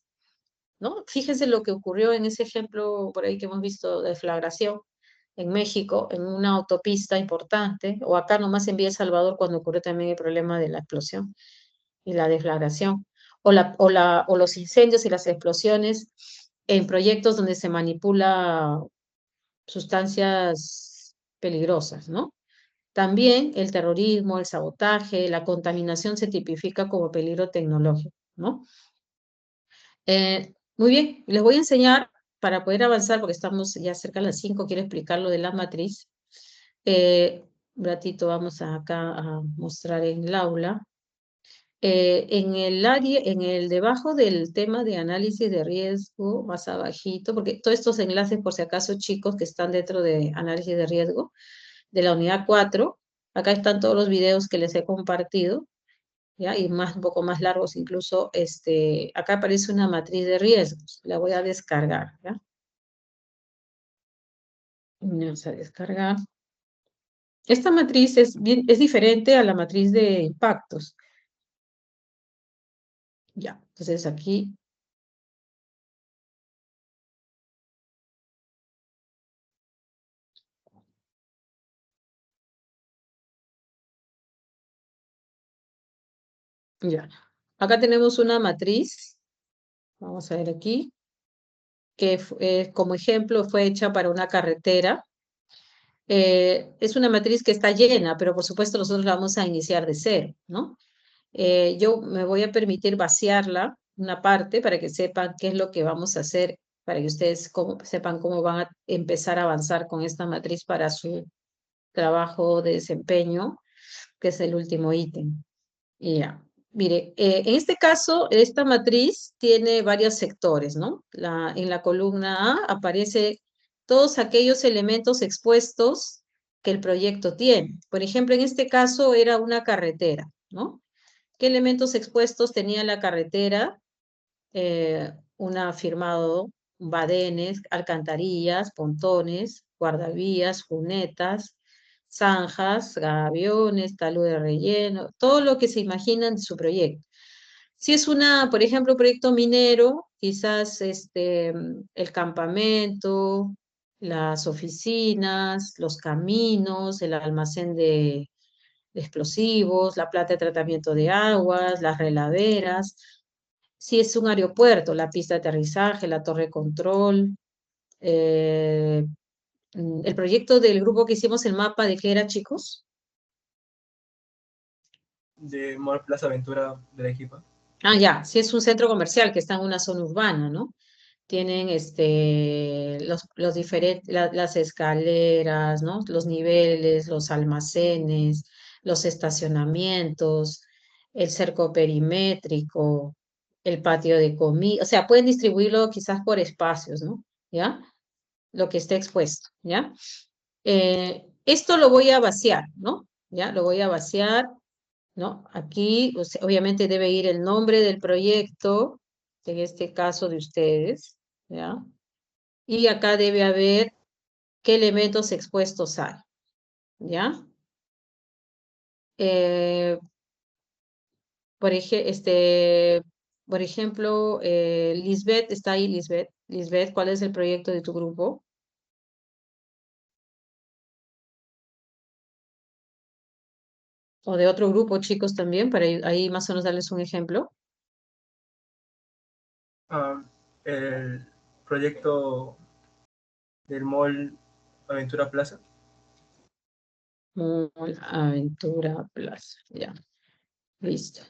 ¿no? Fíjense lo que ocurrió en ese ejemplo por ahí que hemos visto de deflagración en México, en una autopista importante, o acá nomás en Villa El Salvador cuando ocurrió también el problema de la explosión y la deflagración. o los incendios y las explosiones en proyectos donde se manipula sustancias peligrosas, ¿no? También el terrorismo, el sabotaje, la contaminación se tipifica como peligro tecnológico, ¿no? Muy bien, les voy a enseñar para poder avanzar, porque estamos ya cerca de las 5, quiero explicar lo de la matriz. Un ratito vamos acá a mostrar en el aula. En el área, debajo del tema de análisis de riesgo, más abajito, porque todos estos enlaces, por si acaso, chicos, que están dentro de análisis de riesgo, de la unidad 4, acá están todos los videos que les he compartido, ¿ya? Y un poco más largos incluso, acá aparece una matriz de riesgos, la voy a descargar, ¿ya? Vamos a descargar. Esta matriz es diferente a la matriz de impactos. Ya, entonces aquí ya. Acá tenemos una matriz, vamos a ver aquí, que como ejemplo fue hecha para una carretera. Es una matriz que está llena, pero por supuesto nosotros la vamos a iniciar de cero, ¿no? Yo me voy a permitir vaciarla, una parte, para que sepan qué es lo que vamos a hacer, para que ustedes sepan cómo van a empezar a avanzar con esta matriz para su trabajo de desempeño, que es el último ítem. Y ya, mire, en este caso, esta matriz tiene varios sectores, ¿no? En la columna A aparece todos aquellos elementos expuestos que el proyecto tiene. Por ejemplo, en este caso era una carretera, ¿no? ¿Qué elementos expuestos tenía la carretera? Firmado badenes, alcantarillas, pontones, guardavías, cunetas, zanjas, gaviones, talud de relleno, todo lo que se imaginan de su proyecto. Si es por ejemplo, proyecto minero, quizás el campamento, las oficinas, los caminos, el almacén de explosivos, la planta de tratamiento de aguas, las reladeras. Si es un aeropuerto, la pista de aterrizaje, la torre de control. El proyecto del grupo que hicimos el mapa, ¿de qué era, chicos? De Mall Plaza Aventura de Arequipa. Ah, ya, si es un centro comercial que está en una zona urbana, ¿no? Tienen los diferentes, las escaleras, ¿no? Los niveles, los almacenes, los estacionamientos, el cerco perimétrico, el patio de comida, o sea, pueden distribuirlo quizás por espacios, ¿no? ¿Ya? Lo que esté expuesto, ¿ya? Esto lo voy a vaciar, ¿no? ¿Ya? Lo voy a vaciar, ¿no? Aquí, obviamente debe ir el nombre del proyecto, en este caso de ustedes, ¿ya? Y acá debe haber qué elementos expuestos hay, ¿ya? Por ejemplo, Lisbeth, ¿está ahí Lisbeth? Lisbeth, ¿cuál es el proyecto de tu grupo? O de otro grupo, chicos, también, para ahí más o menos darles un ejemplo. El proyecto del Mall Aventura Plaza. Mall Aventura Plaza, ya, listo.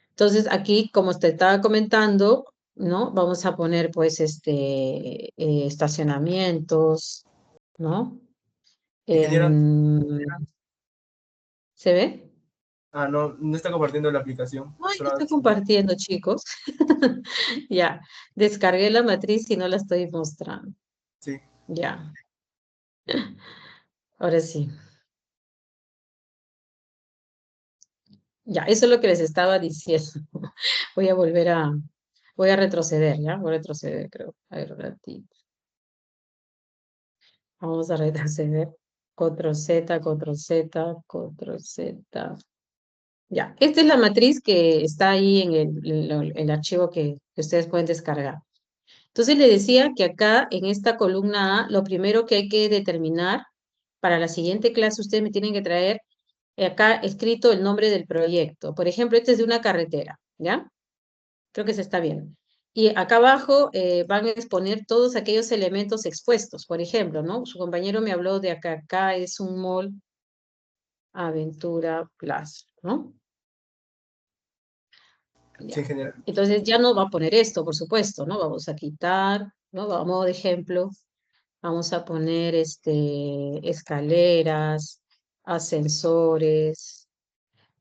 Entonces, aquí, como te estaba comentando, ¿no? Vamos a poner, pues, estacionamientos, ¿no? Ingeniera. ¿Se ve? No está compartiendo la aplicación. Ay, no estoy compartiendo, chicos. Ya, descargué la matriz y no la estoy mostrando. Sí. Ya. Ahora sí. Ya, eso es lo que les estaba diciendo. Voy a retroceder, ¿ya? Voy a retroceder, creo. A ver, un ratito. Vamos a retroceder. Control Z, Control Z, Control Z. Ya, esta es la matriz que está ahí en el archivo que ustedes pueden descargar. Entonces le decía que acá en esta columna A, lo primero que hay que determinar para la siguiente clase, ustedes me tienen que traer acá escrito el nombre del proyecto. Por ejemplo, este es de una carretera, ¿ya? Creo que se está viendo. Y acá abajo van a exponer todos aquellos elementos expuestos. Por ejemplo, ¿no? Su compañero me habló de acá es un mall Aventura Plaza, ¿no? Sí, Ya. ingeniero. Entonces ya no va a poner esto, por supuesto, ¿no? Vamos a quitar, ¿no? A modo de ejemplo, vamos a poner escaleras, ascensores,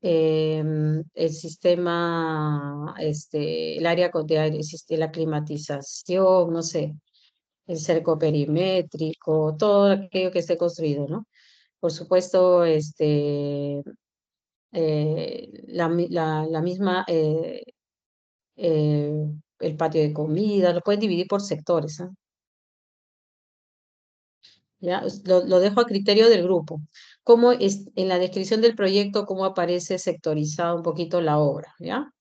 el sistema, el área de aire, la climatización, no sé, el cerco perimétrico, todo aquello que esté construido, ¿no? Por supuesto, la misma, el patio de comida, lo pueden dividir por sectores, ¿ah? ¿Ya? Lo dejo a criterio del grupo. Cómo es, en la descripción del proyecto, cómo aparece sectorizada un poquito la obra, ¿ya?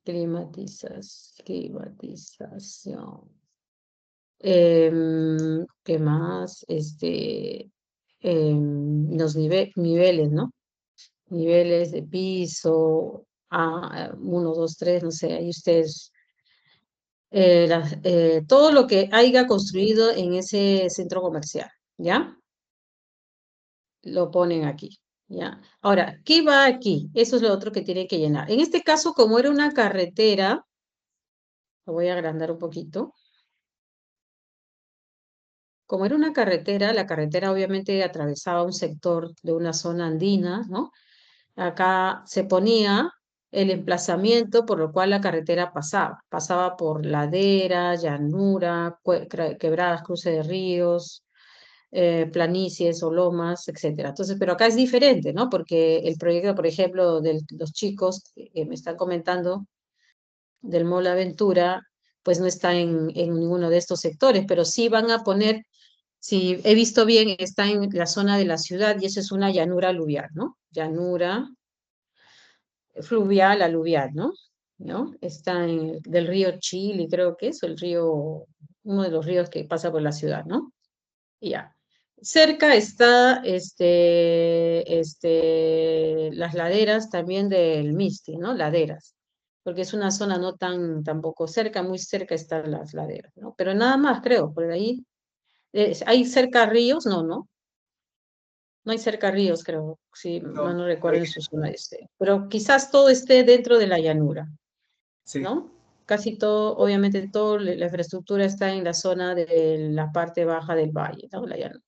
Climatización. ¿Qué más? Los niveles, ¿no? Niveles de piso, 1, 2, 3, no sé, ahí ustedes, todo lo que haya construido en ese centro comercial, ¿ya? Lo ponen aquí, ¿ya? Ahora, ¿qué va aquí? Eso es lo otro que tienen que llenar. En este caso, como era una carretera, lo voy a agrandar un poquito. Como era una carretera, la carretera obviamente atravesaba un sector de una zona andina, ¿no? Acá se ponía el emplazamiento por lo cual la carretera pasaba. Pasaba por ladera, llanura, quebradas, cruce de ríos, planicies o lomas, etcétera. Entonces, pero acá es diferente, ¿no? Porque el proyecto, por ejemplo, de los chicos que me están comentando del Mall Aventura, pues no está en ninguno de estos sectores, pero sí van a poner, si he visto bien, está en la zona de la ciudad y eso es una llanura aluvial, ¿no? Llanura fluvial, aluvial, ¿no? ¿No? Está del río Chili, creo que es, o el río, uno de los ríos que pasa por la ciudad, ¿no? Y ya. Cerca está las laderas también del Misti, ¿no? Laderas, porque es una zona no tampoco cerca, muy cerca están las laderas, ¿no? Pero nada más, creo, por ahí. ¿Hay cerca ríos? No, ¿no? No hay cerca ríos, creo, si mal No, no no recuerdo hay. en su zona pero quizás todo esté dentro de la llanura, Sí, ¿no? Casi todo, obviamente, toda la infraestructura está en la zona de la parte baja del valle, ¿no? La llanura.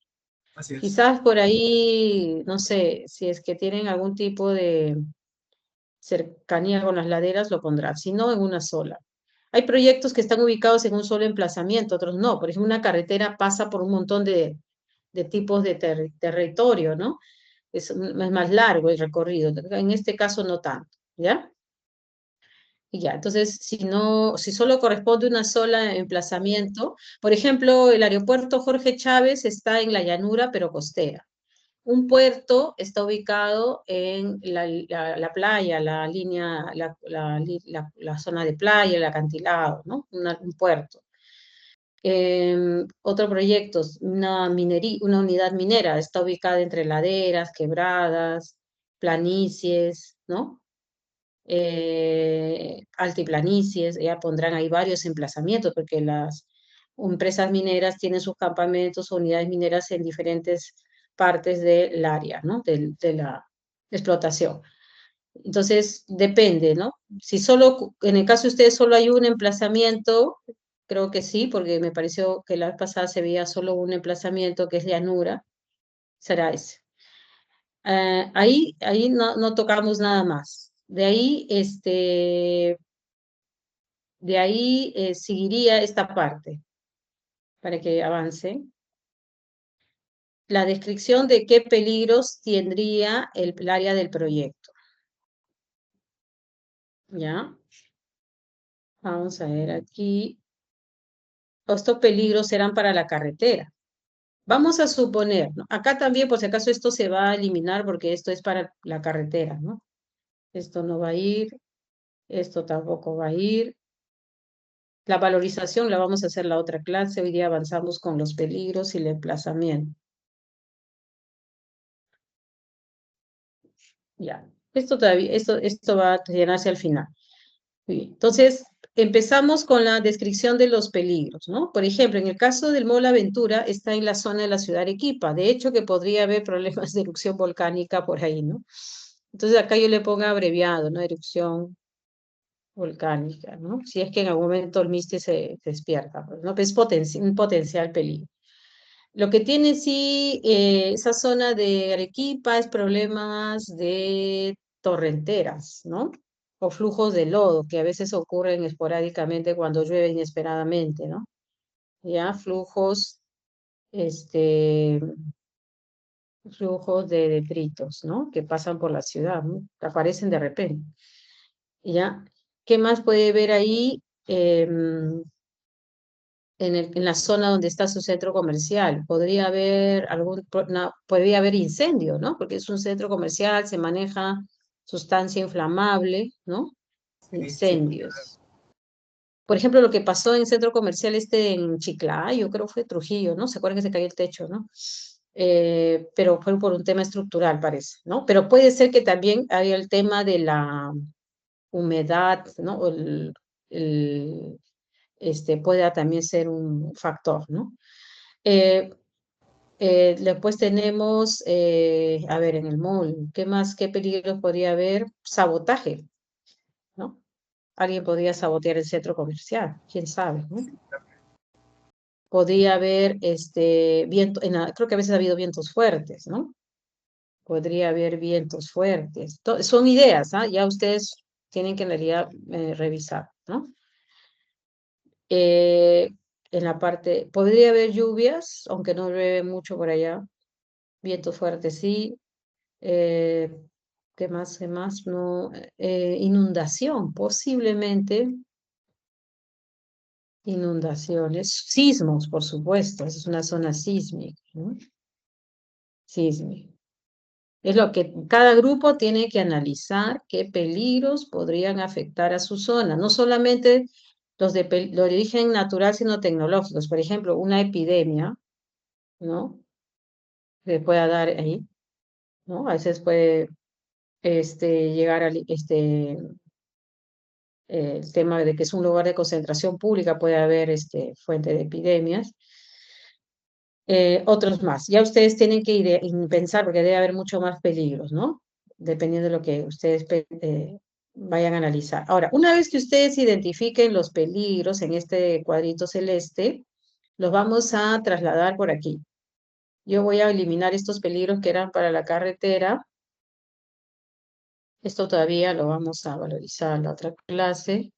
así es. Quizás por ahí, no sé, si es que tienen algún tipo de cercanía con las laderas, lo pondrán, si no, en una sola. Hay proyectos que están ubicados en un solo emplazamiento, otros no. Por ejemplo, una carretera pasa por un montón de tipos de territorio, ¿no? Es más largo el recorrido. En este caso, no tanto, ¿ya? Y ya, entonces, si solo corresponde una sola emplazamiento, por ejemplo, el aeropuerto Jorge Chávez está en la llanura, pero costera. Un puerto está ubicado en la playa, la línea, la zona de playa, el acantilado, ¿no? Un puerto. Otro proyecto, una unidad minera, está ubicada entre laderas, quebradas, planicies, ¿no? Altiplanicies, ya pondrán ahí varios emplazamientos, porque las empresas mineras tienen sus campamentos o unidades mineras en diferentes partes del área, ¿no? De la explotación. Entonces, depende, ¿no? Si solo, en el caso de ustedes solo hay un emplazamiento, creo que sí, porque me pareció que la vez pasada se veía solo un emplazamiento que es llanura, será ese. Ahí no tocamos nada más. De ahí seguiría esta parte para que avance. La descripción de qué peligros tendría el área del proyecto. ¿Ya? Vamos a ver aquí. Estos peligros serán para la carretera. Vamos a suponer, ¿no? Acá también, por si acaso, esto se va a eliminar porque esto es para la carretera, ¿no? Esto no va a ir, esto tampoco va a ir. La valorización la vamos a hacer la otra clase. Hoy día avanzamos con los peligros y el emplazamiento. Ya. Esto va a llenarse al final. Bien, entonces, empezamos con la descripción de los peligros, ¿no? Por ejemplo, en el caso del Mall Aventura, está en la zona de la ciudad de Arequipa. De hecho, que podría haber problemas de erupción volcánica por ahí, ¿no? Entonces, acá yo le pongo abreviado, ¿no? Erupción volcánica, ¿no? Si es que en algún momento el Misti se despierta, pues, ¿no? Pues es un potencial peligro. Lo que tiene sí esa zona de Arequipa es problemas de torrenteras, ¿no? O flujos de lodo, que a veces ocurren esporádicamente cuando llueve inesperadamente, ¿no? Ya, este, flujos de detritos, ¿no? Que pasan por la ciudad, ¿no? Que aparecen de repente. ¿Ya? ¿Qué más puede ver ahí? En la zona donde está su centro comercial. Podría haber podría haber incendio, ¿no? Porque es un centro comercial, se maneja sustancia inflamable, ¿no? Incendios. Por ejemplo, lo que pasó en el centro comercial en Chiclayo, creo que fue Trujillo, ¿no? ¿Se acuerdan que se cayó el techo, ¿no? Pero fue por un tema estructural, parece, ¿no? Pero puede ser que también haya el tema de la humedad, ¿no? O pueda también ser un factor, ¿no? Después tenemos, a ver, en el mall, ¿qué más, qué peligros podría haber? Sabotaje, ¿no? Alguien podría sabotear el centro comercial, quién sabe, ¿no? Podría haber, viento, creo que a veces ha habido vientos fuertes, ¿no? Podría haber vientos fuertes. Son ideas, ¿ah? Ya ustedes tienen que en realidad revisar, ¿no? En la parte, podría haber lluvias, aunque no llueve mucho por allá, vientos fuertes sí. ¿Qué más? ¿Qué más? No, inundación, posiblemente inundaciones, sismos, por supuesto, es una zona sísmica, ¿no? Sísmica. Es lo que cada grupo tiene que analizar qué peligros podrían afectar a su zona, no solamente los de origen natural, sino tecnológicos. Por ejemplo, una epidemia, ¿no? Que pueda dar ahí, ¿no? A veces puede llegar al el tema de que es un lugar de concentración pública, puede haber fuente de epidemias. Otros más. Ya ustedes tienen que pensar, porque debe haber mucho más peligros, ¿no? Dependiendo de lo que ustedes vayan a analizar. Ahora, una vez que ustedes identifiquen los peligros en este cuadrito celeste, los vamos a trasladar por aquí. Yo voy a eliminar estos peligros que eran para la carretera. Esto todavía lo vamos a valorizar en la otra clase.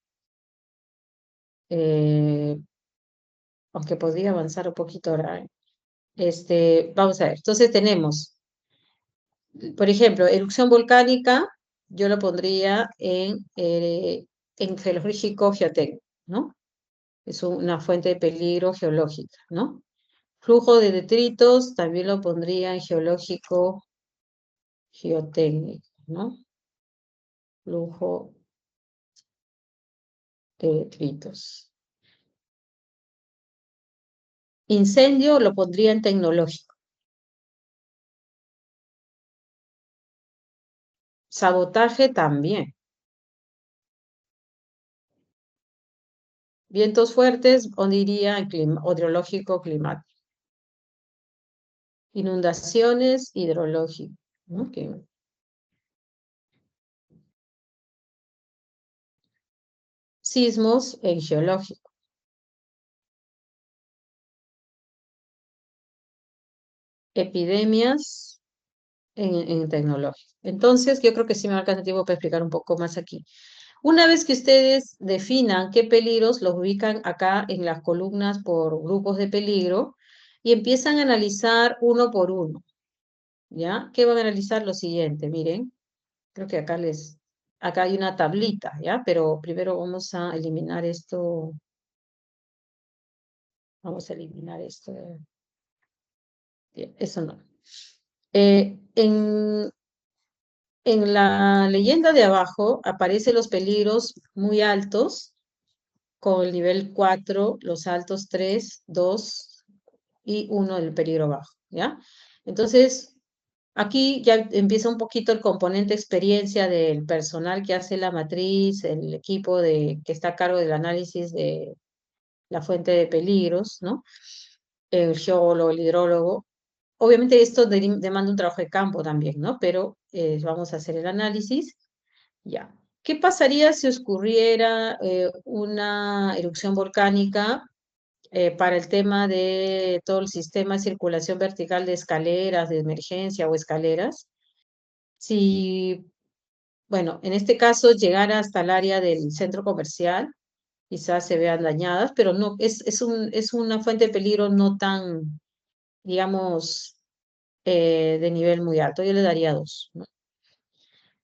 Aunque podría avanzar un poquito ahora. Vamos a ver. Entonces tenemos, por ejemplo, erupción volcánica, yo lo pondría en geológico geotécnico, ¿no? Es una fuente de peligro geológica, ¿no? Flujo de detritos, también lo pondría en geológico geotécnico, ¿no? Flujo de detritos. Incendio lo pondría en tecnológico. Sabotaje también. Vientos fuertes, o diría hidrológico climático. Inundaciones hidrológicas. Okay. Sismos en geológico. Epidemias en tecnológico. Entonces, yo creo que sí me va a alcanzar tiempo para explicar un poco más aquí. Una vez que ustedes definan qué peligros, los ubican acá en las columnas por grupos de peligro y empiezan a analizar uno por uno. ¿Ya? ¿Qué van a analizar? Lo siguiente, miren. Creo que acá hay una tablita, ¿ya? Pero primero vamos a eliminar esto. Vamos a eliminar esto. Bien, eso no. En la leyenda de abajo aparecen los peligros muy altos, con el nivel 4, los altos 3, 2 y 1 del peligro bajo, ¿ya? Entonces, Aquí ya empieza un poquito el componente experiencia del personal que hace la matriz, el equipo que está a cargo del análisis de la fuente de peligros, ¿no? El geólogo, el hidrólogo. Obviamente esto demanda un trabajo de campo también, ¿no? Pero vamos a hacer el análisis. Ya. ¿Qué pasaría si ocurriera una erupción volcánica para el tema de todo el sistema de circulación vertical de escaleras de emergencia o escaleras? Si, bueno, en este caso llegara hasta el área del centro comercial, quizás se vean dañadas, pero no, es una fuente de peligro no tan, digamos, de nivel muy alto. Yo le daría 2, ¿no?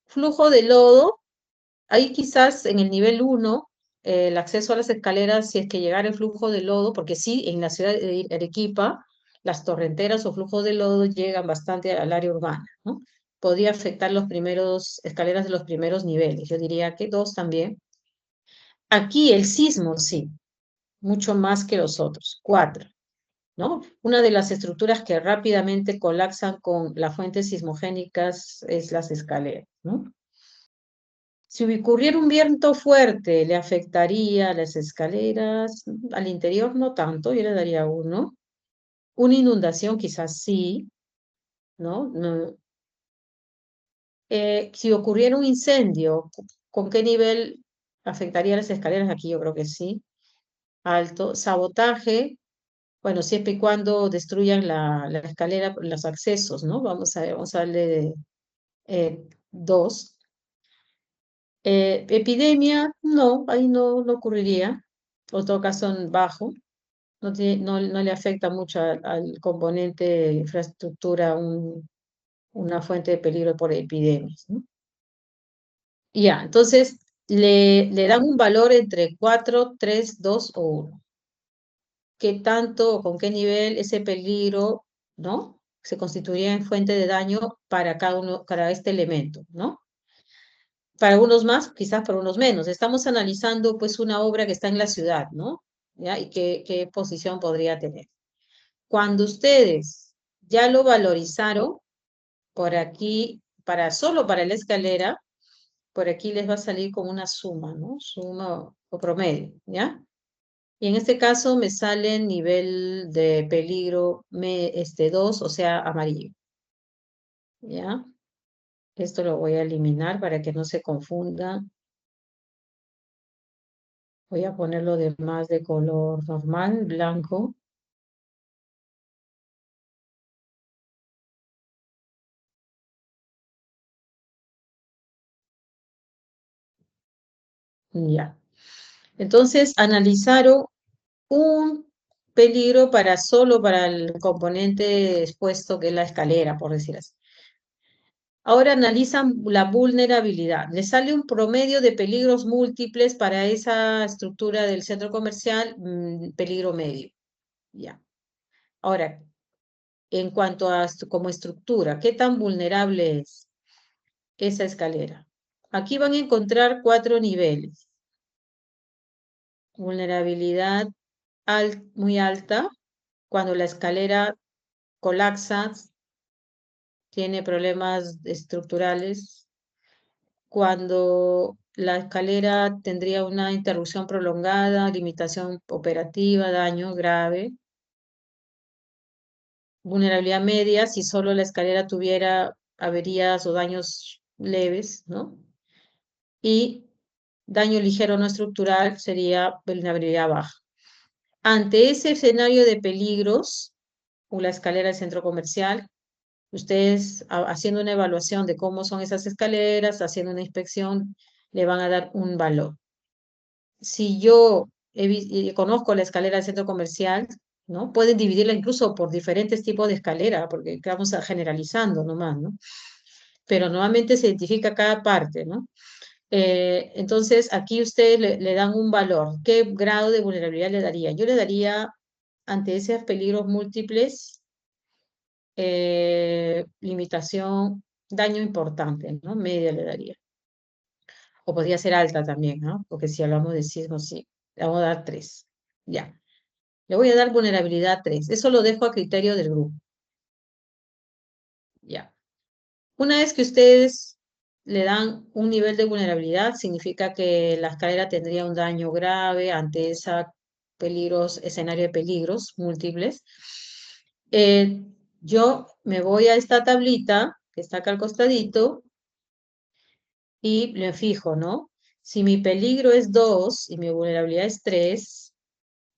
Flujo de lodo, ahí quizás en el nivel 1, el acceso a las escaleras, si es que llegara el flujo de lodo, porque sí, en la ciudad de Arequipa, las torrenteras o flujos de lodo llegan bastante al área urbana, ¿no? Podría afectar los primeros escaleras de los primeros niveles. Yo diría que 2 también. Aquí el sismo, sí, mucho más que los otros. 4, ¿no? Una de las estructuras que rápidamente colapsan con las fuentes sismogénicas es las escaleras, ¿no? Si ocurriera un viento fuerte, ¿le afectaría a las escaleras? Al interior no tanto, yo le daría 1. Una inundación quizás sí, ¿no? Si ocurriera un incendio, ¿con qué nivel afectaría a las escaleras? Aquí yo creo que sí. Alto. Sabotaje, bueno, siempre y cuando destruyan la escalera, los accesos, ¿no? Vamos a ver, vamos a darle 2. Epidemia, no, ahí no ocurriría. O en todo caso, en bajo. No le afecta mucho al componente de infraestructura una fuente de peligro por epidemias, ¿no? Ya, entonces le dan un valor entre 4, 3, 2 o 1. ¿Qué tanto o con qué nivel ese peligro, ¿no? Se constituiría en fuente de daño para cada este elemento, ¿no? Para unos más, quizás para unos menos. Estamos analizando pues una obra que está en la ciudad, ¿no? ¿Ya? Y qué posición podría tener. Cuando ustedes ya lo valorizaron, por aquí, solo para la escalera, por aquí les va a salir como una suma, ¿no? Suma o promedio, ¿ya? Y en este caso me sale nivel de peligro 2, o sea, amarillo, ¿ya? Esto lo voy a eliminar para que no se confunda. Voy a ponerlo de más de color normal, blanco. Ya. Entonces, analizaron un peligro solo para el componente expuesto que es la escalera, por decir así. Ahora analizan la vulnerabilidad. Le sale un promedio de peligros múltiples para esa estructura del centro comercial, peligro medio. Ya. Ahora, en cuanto a como estructura, ¿qué tan vulnerable es esa escalera? Aquí van a encontrar 4 niveles. Vulnerabilidad muy alta, cuando la escalera colapsa, tiene problemas estructurales. Cuando la escalera tendría una interrupción prolongada, limitación operativa, daño grave. Vulnerabilidad media, si solo la escalera tuviera averías o daños leves, ¿no? Y daño ligero no estructural sería vulnerabilidad baja. Ante ese escenario de peligros, o la escalera del centro comercial, ustedes haciendo una evaluación de cómo son esas escaleras, haciendo una inspección, le van a dar un valor. Si yo conozco la escalera del centro comercial, ¿no? Pueden dividirla incluso por diferentes tipos de escalera, porque estamos generalizando nomás, ¿no? Pero nuevamente se identifica cada parte, ¿no? Entonces, aquí ustedes le dan un valor. ¿Qué grado de vulnerabilidad le daría? Yo le daría, ante esos peligros múltiples, limitación, daño importante, ¿no? Media le daría. O podría ser alta también, ¿no? Porque si hablamos de sismo, sí. Le vamos a dar 3. Ya. Le voy a dar vulnerabilidad 3. Eso lo dejo a criterio del grupo. Ya. Una vez que ustedes le dan un nivel de vulnerabilidad, significa que la escalera tendría un daño grave ante ese escenario de peligros múltiples. Yo me voy a esta tablita que está acá al costadito y le fijo, ¿no? Si mi peligro es 2 y mi vulnerabilidad es 3,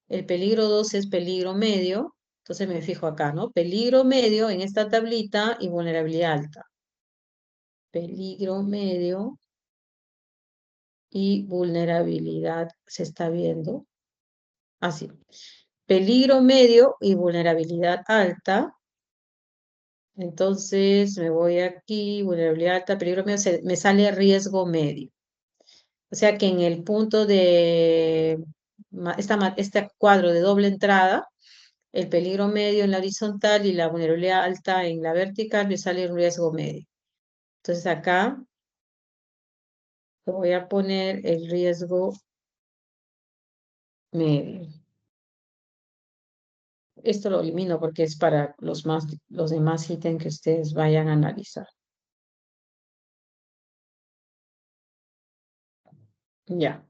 el peligro 2 es peligro medio, entonces me fijo acá, ¿no? Peligro medio en esta tablita y vulnerabilidad alta. Peligro medio y vulnerabilidad se está viendo. Así. Peligro medio y vulnerabilidad alta. Entonces me voy aquí, vulnerabilidad alta, peligro medio, me sale riesgo medio. O sea que en el punto de este cuadro de doble entrada, el peligro medio en la horizontal y la vulnerabilidad alta en la vertical, me sale un riesgo medio. Entonces acá voy a poner el riesgo medio. Esto lo elimino porque es para los demás ítems que ustedes vayan a analizar. Ya,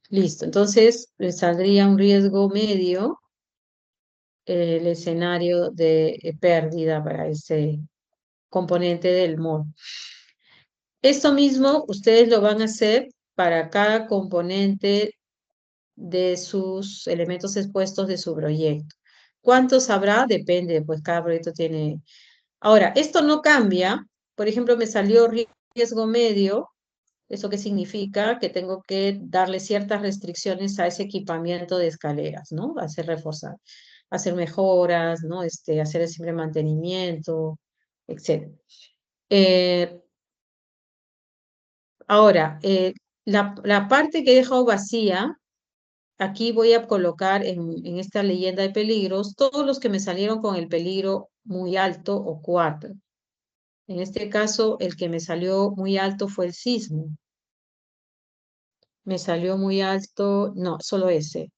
listo. Entonces, le saldría un riesgo medio el escenario de pérdida para ese componente del MOD. Esto mismo ustedes lo van a hacer para cada componente de sus elementos expuestos de su proyecto. ¿Cuántos habrá? Depende, pues cada proyecto tiene... Ahora, esto no cambia. Por ejemplo, me salió riesgo medio. ¿Eso qué significa? Que tengo que darle ciertas restricciones a ese equipamiento de escaleras, ¿no? Hacer reforzar, hacer mejoras, ¿no? Hacer el simple mantenimiento, etc. Ahora, la parte que he dejado vacía, aquí voy a colocar en esta leyenda de peligros todos los que me salieron con el peligro muy alto o 4. En este caso, el que me salió muy alto fue el sismo. Me salió muy alto, no, solo ese.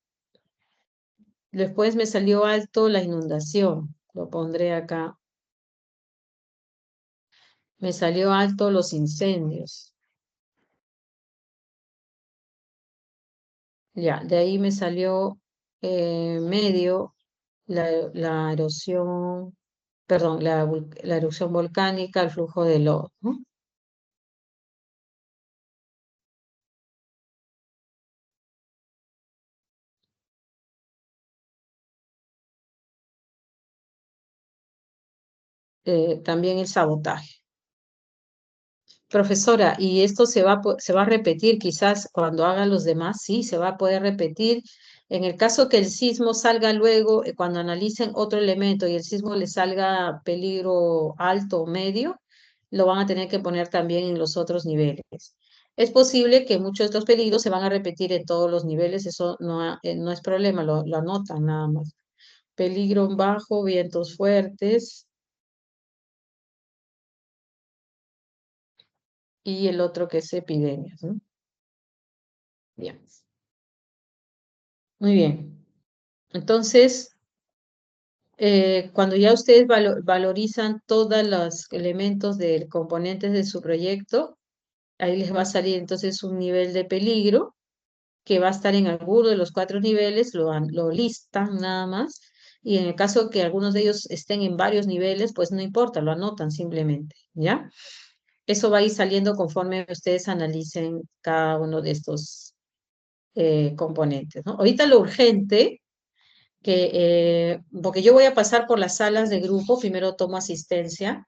Después me salió alto la inundación, lo pondré acá. Me salió alto los incendios. Ya, de ahí me salió medio la erosión, perdón, la erupción volcánica, el flujo de lodo, ¿no? También el sabotaje. Profesora, ¿y esto se va a repetir quizás cuando hagan los demás? Sí, se va a poder repetir. En el caso que el sismo salga luego, cuando analicen otro elemento y el sismo le salga peligro alto o medio, lo van a tener que poner también en los otros niveles. Es posible que muchos de estos peligros se van a repetir en todos los niveles, eso no es problema, lo anotan nada más. Peligro bajo, vientos fuertes. Y el otro que es epidemias, ¿no? Bien. Muy bien. Entonces, cuando ya ustedes valorizan todos los elementos de componentes de su proyecto, ahí les va a salir entonces un nivel de peligro que va a estar en alguno de los 4 niveles, lo listan nada más, y en el caso que algunos de ellos estén en varios niveles, pues no importa, lo anotan simplemente, ¿ya? Eso va a ir saliendo conforme ustedes analicen cada uno de estos componentes, ¿no? Ahorita lo urgente, porque yo voy a pasar por las salas de grupo, primero tomo asistencia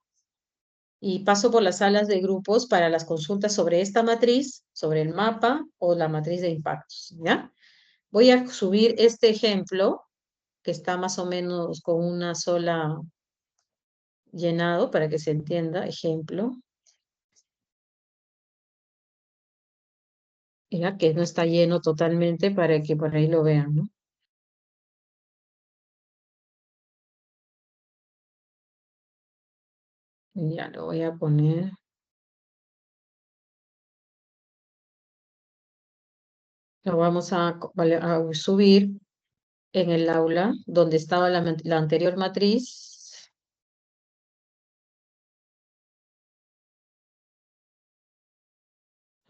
y paso por las salas de grupos para las consultas sobre esta matriz, sobre el mapa o la matriz de impactos, ¿ya? Voy a subir este ejemplo, que está más o menos con una sola llenado para que se entienda, ejemplo. Ya que no está lleno totalmente para que por ahí lo vean, ¿no? Ya lo voy a poner. Lo vamos a subir en el aula donde estaba la anterior matriz.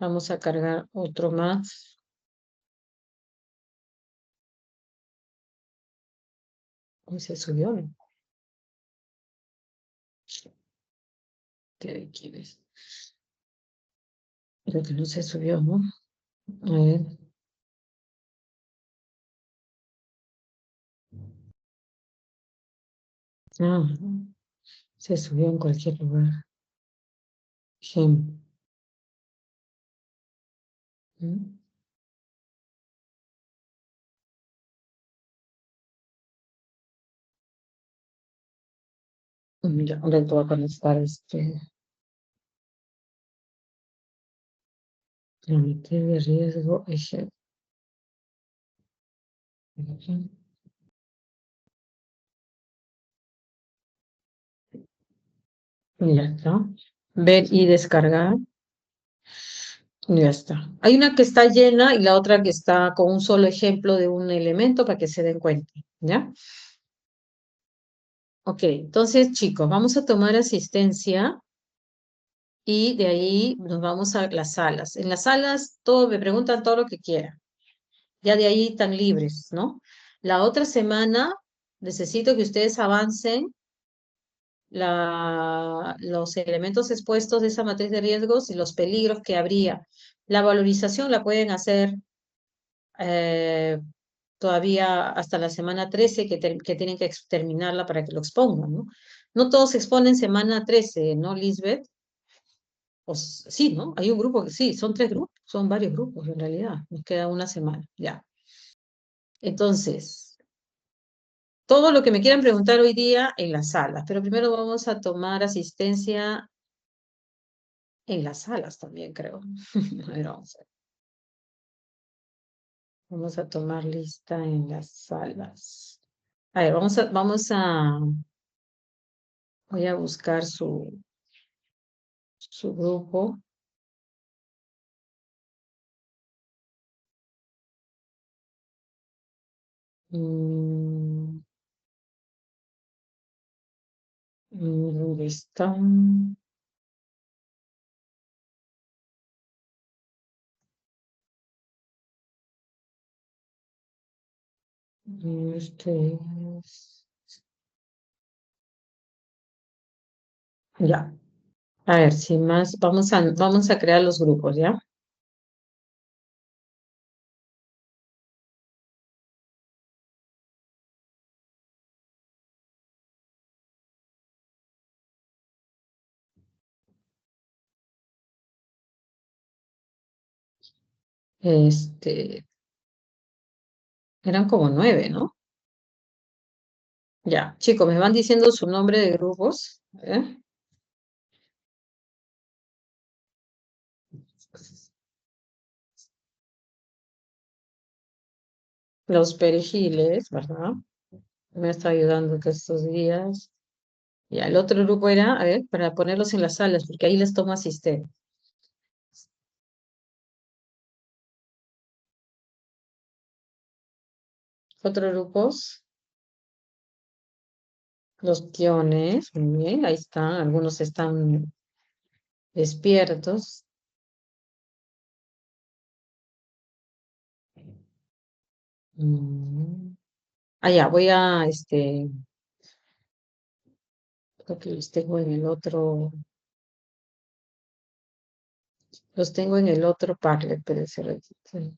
Vamos a cargar otro más. Uy, se subió, ¿no? ¿Quién es? Creo que no se subió, ¿no? A ver. Ah, se subió en cualquier lugar. Gem. ¿Mm? Ya, ahora te voy a conectar trámite de riesgo. Eje. Ya está. Ver y descargar. Ya está. Hay una que está llena y la otra que está con un solo ejemplo de un elemento para que se den cuenta. ¿Ya? Ok, entonces chicos, vamos a tomar asistencia y de ahí nos vamos a las salas. En las salas todo, me preguntan todo lo que quieran. Ya de ahí están libres, ¿no? La otra semana necesito que ustedes avancen los elementos expuestos de esa matriz de riesgos y los peligros que habría. La valorización la pueden hacer eh, todavía hasta la semana 13 que tienen que terminarla para que lo expongan, ¿no? No todos se exponen semana 13, ¿no, Lisbeth? Sí, ¿no? Hay un grupo que sí, son 3 grupos, son varios grupos en realidad. Nos queda una semana, ya. Entonces, todo lo que me quieran preguntar hoy día en las salas, pero primero vamos a tomar asistencia en las salas también, creo. A ver, vamos a tomar lista en las salas. A ver, voy a buscar su grupo. ¿Dónde están? Este es... Ya. A ver, sin más, vamos a crear los grupos, ¿ya? Eran como 9, ¿no? Ya, chicos, me van diciendo su nombre de grupos. Los perejiles, ¿verdad? Me está ayudando que estos días. Ya, el otro grupo era, a ver, para ponerlos en las salas, porque ahí les tomo asistencia. Otros grupos, los piones, muy bien, ahí están, algunos están despiertos. Ya, creo que los tengo en el otro, Padlet, pero ese ratito.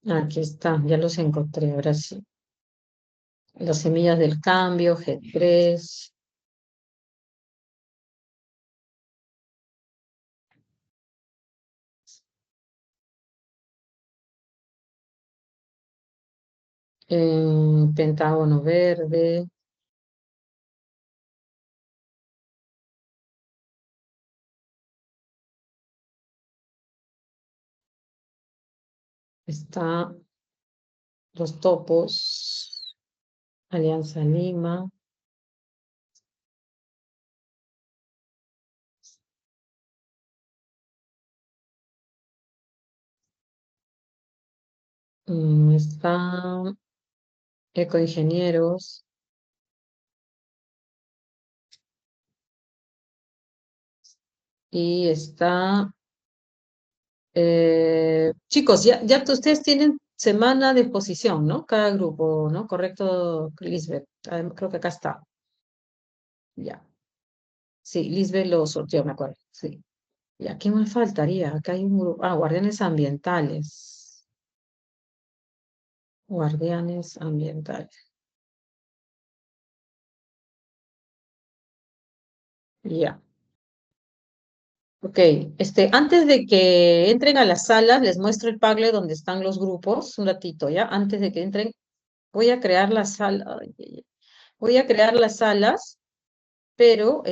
Aquí están, ya los encontré, ahora sí. Las semillas del cambio, G3. Pentágono verde. Está los topos, Alianza Lima. Está ecoingenieros. Y está... chicos, ya ustedes tienen semana de exposición, ¿no? Cada grupo, ¿no? Correcto, Lisbeth. Creo que acá está. Ya. Sí, Lisbeth lo sorteó, me acuerdo. Sí. Ya, ¿qué más faltaría? Acá hay un grupo. Ah, guardianes ambientales. Guardianes ambientales. Ya. Ok, antes de que entren a las salas, les muestro el Padlet donde están los grupos, un ratito, ¿ya? Antes de que entren, voy a crear la sala, ay, ay, ay. Voy a crear las salas, pero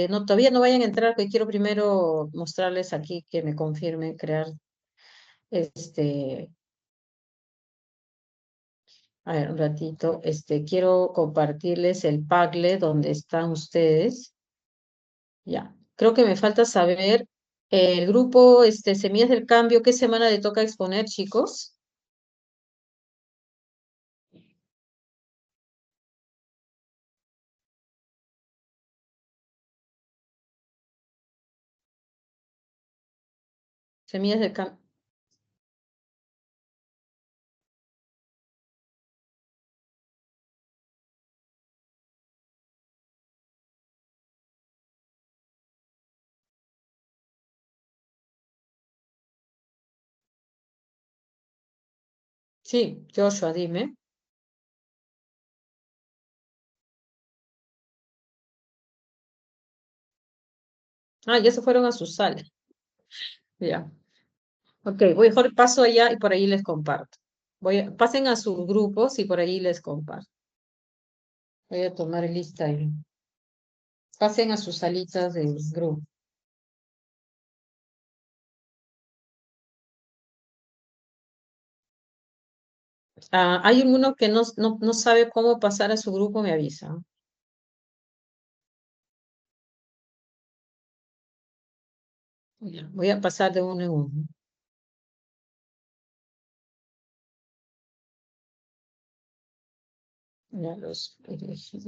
no, todavía no vayan a entrar, porque quiero primero mostrarles aquí que me confirmen crear, este, a ver, un ratito, quiero compartirles el Padlet donde están ustedes, ya. Creo que me falta saber el grupo, Semillas del Cambio, ¿qué semana le toca exponer, chicos? Semillas del Cambio. Sí, Joshua, dime. Ah, ya se fueron a su sala. Ya. Ok, paso allá y por ahí les comparto. Pasen a sus grupos y por ahí les comparto. Voy a tomar lista ahí. Pasen a sus salitas del grupo. Ah, hay uno que no sabe cómo pasar a su grupo, me avisa. Ya, voy a pasar de uno en uno. Ya los elegí.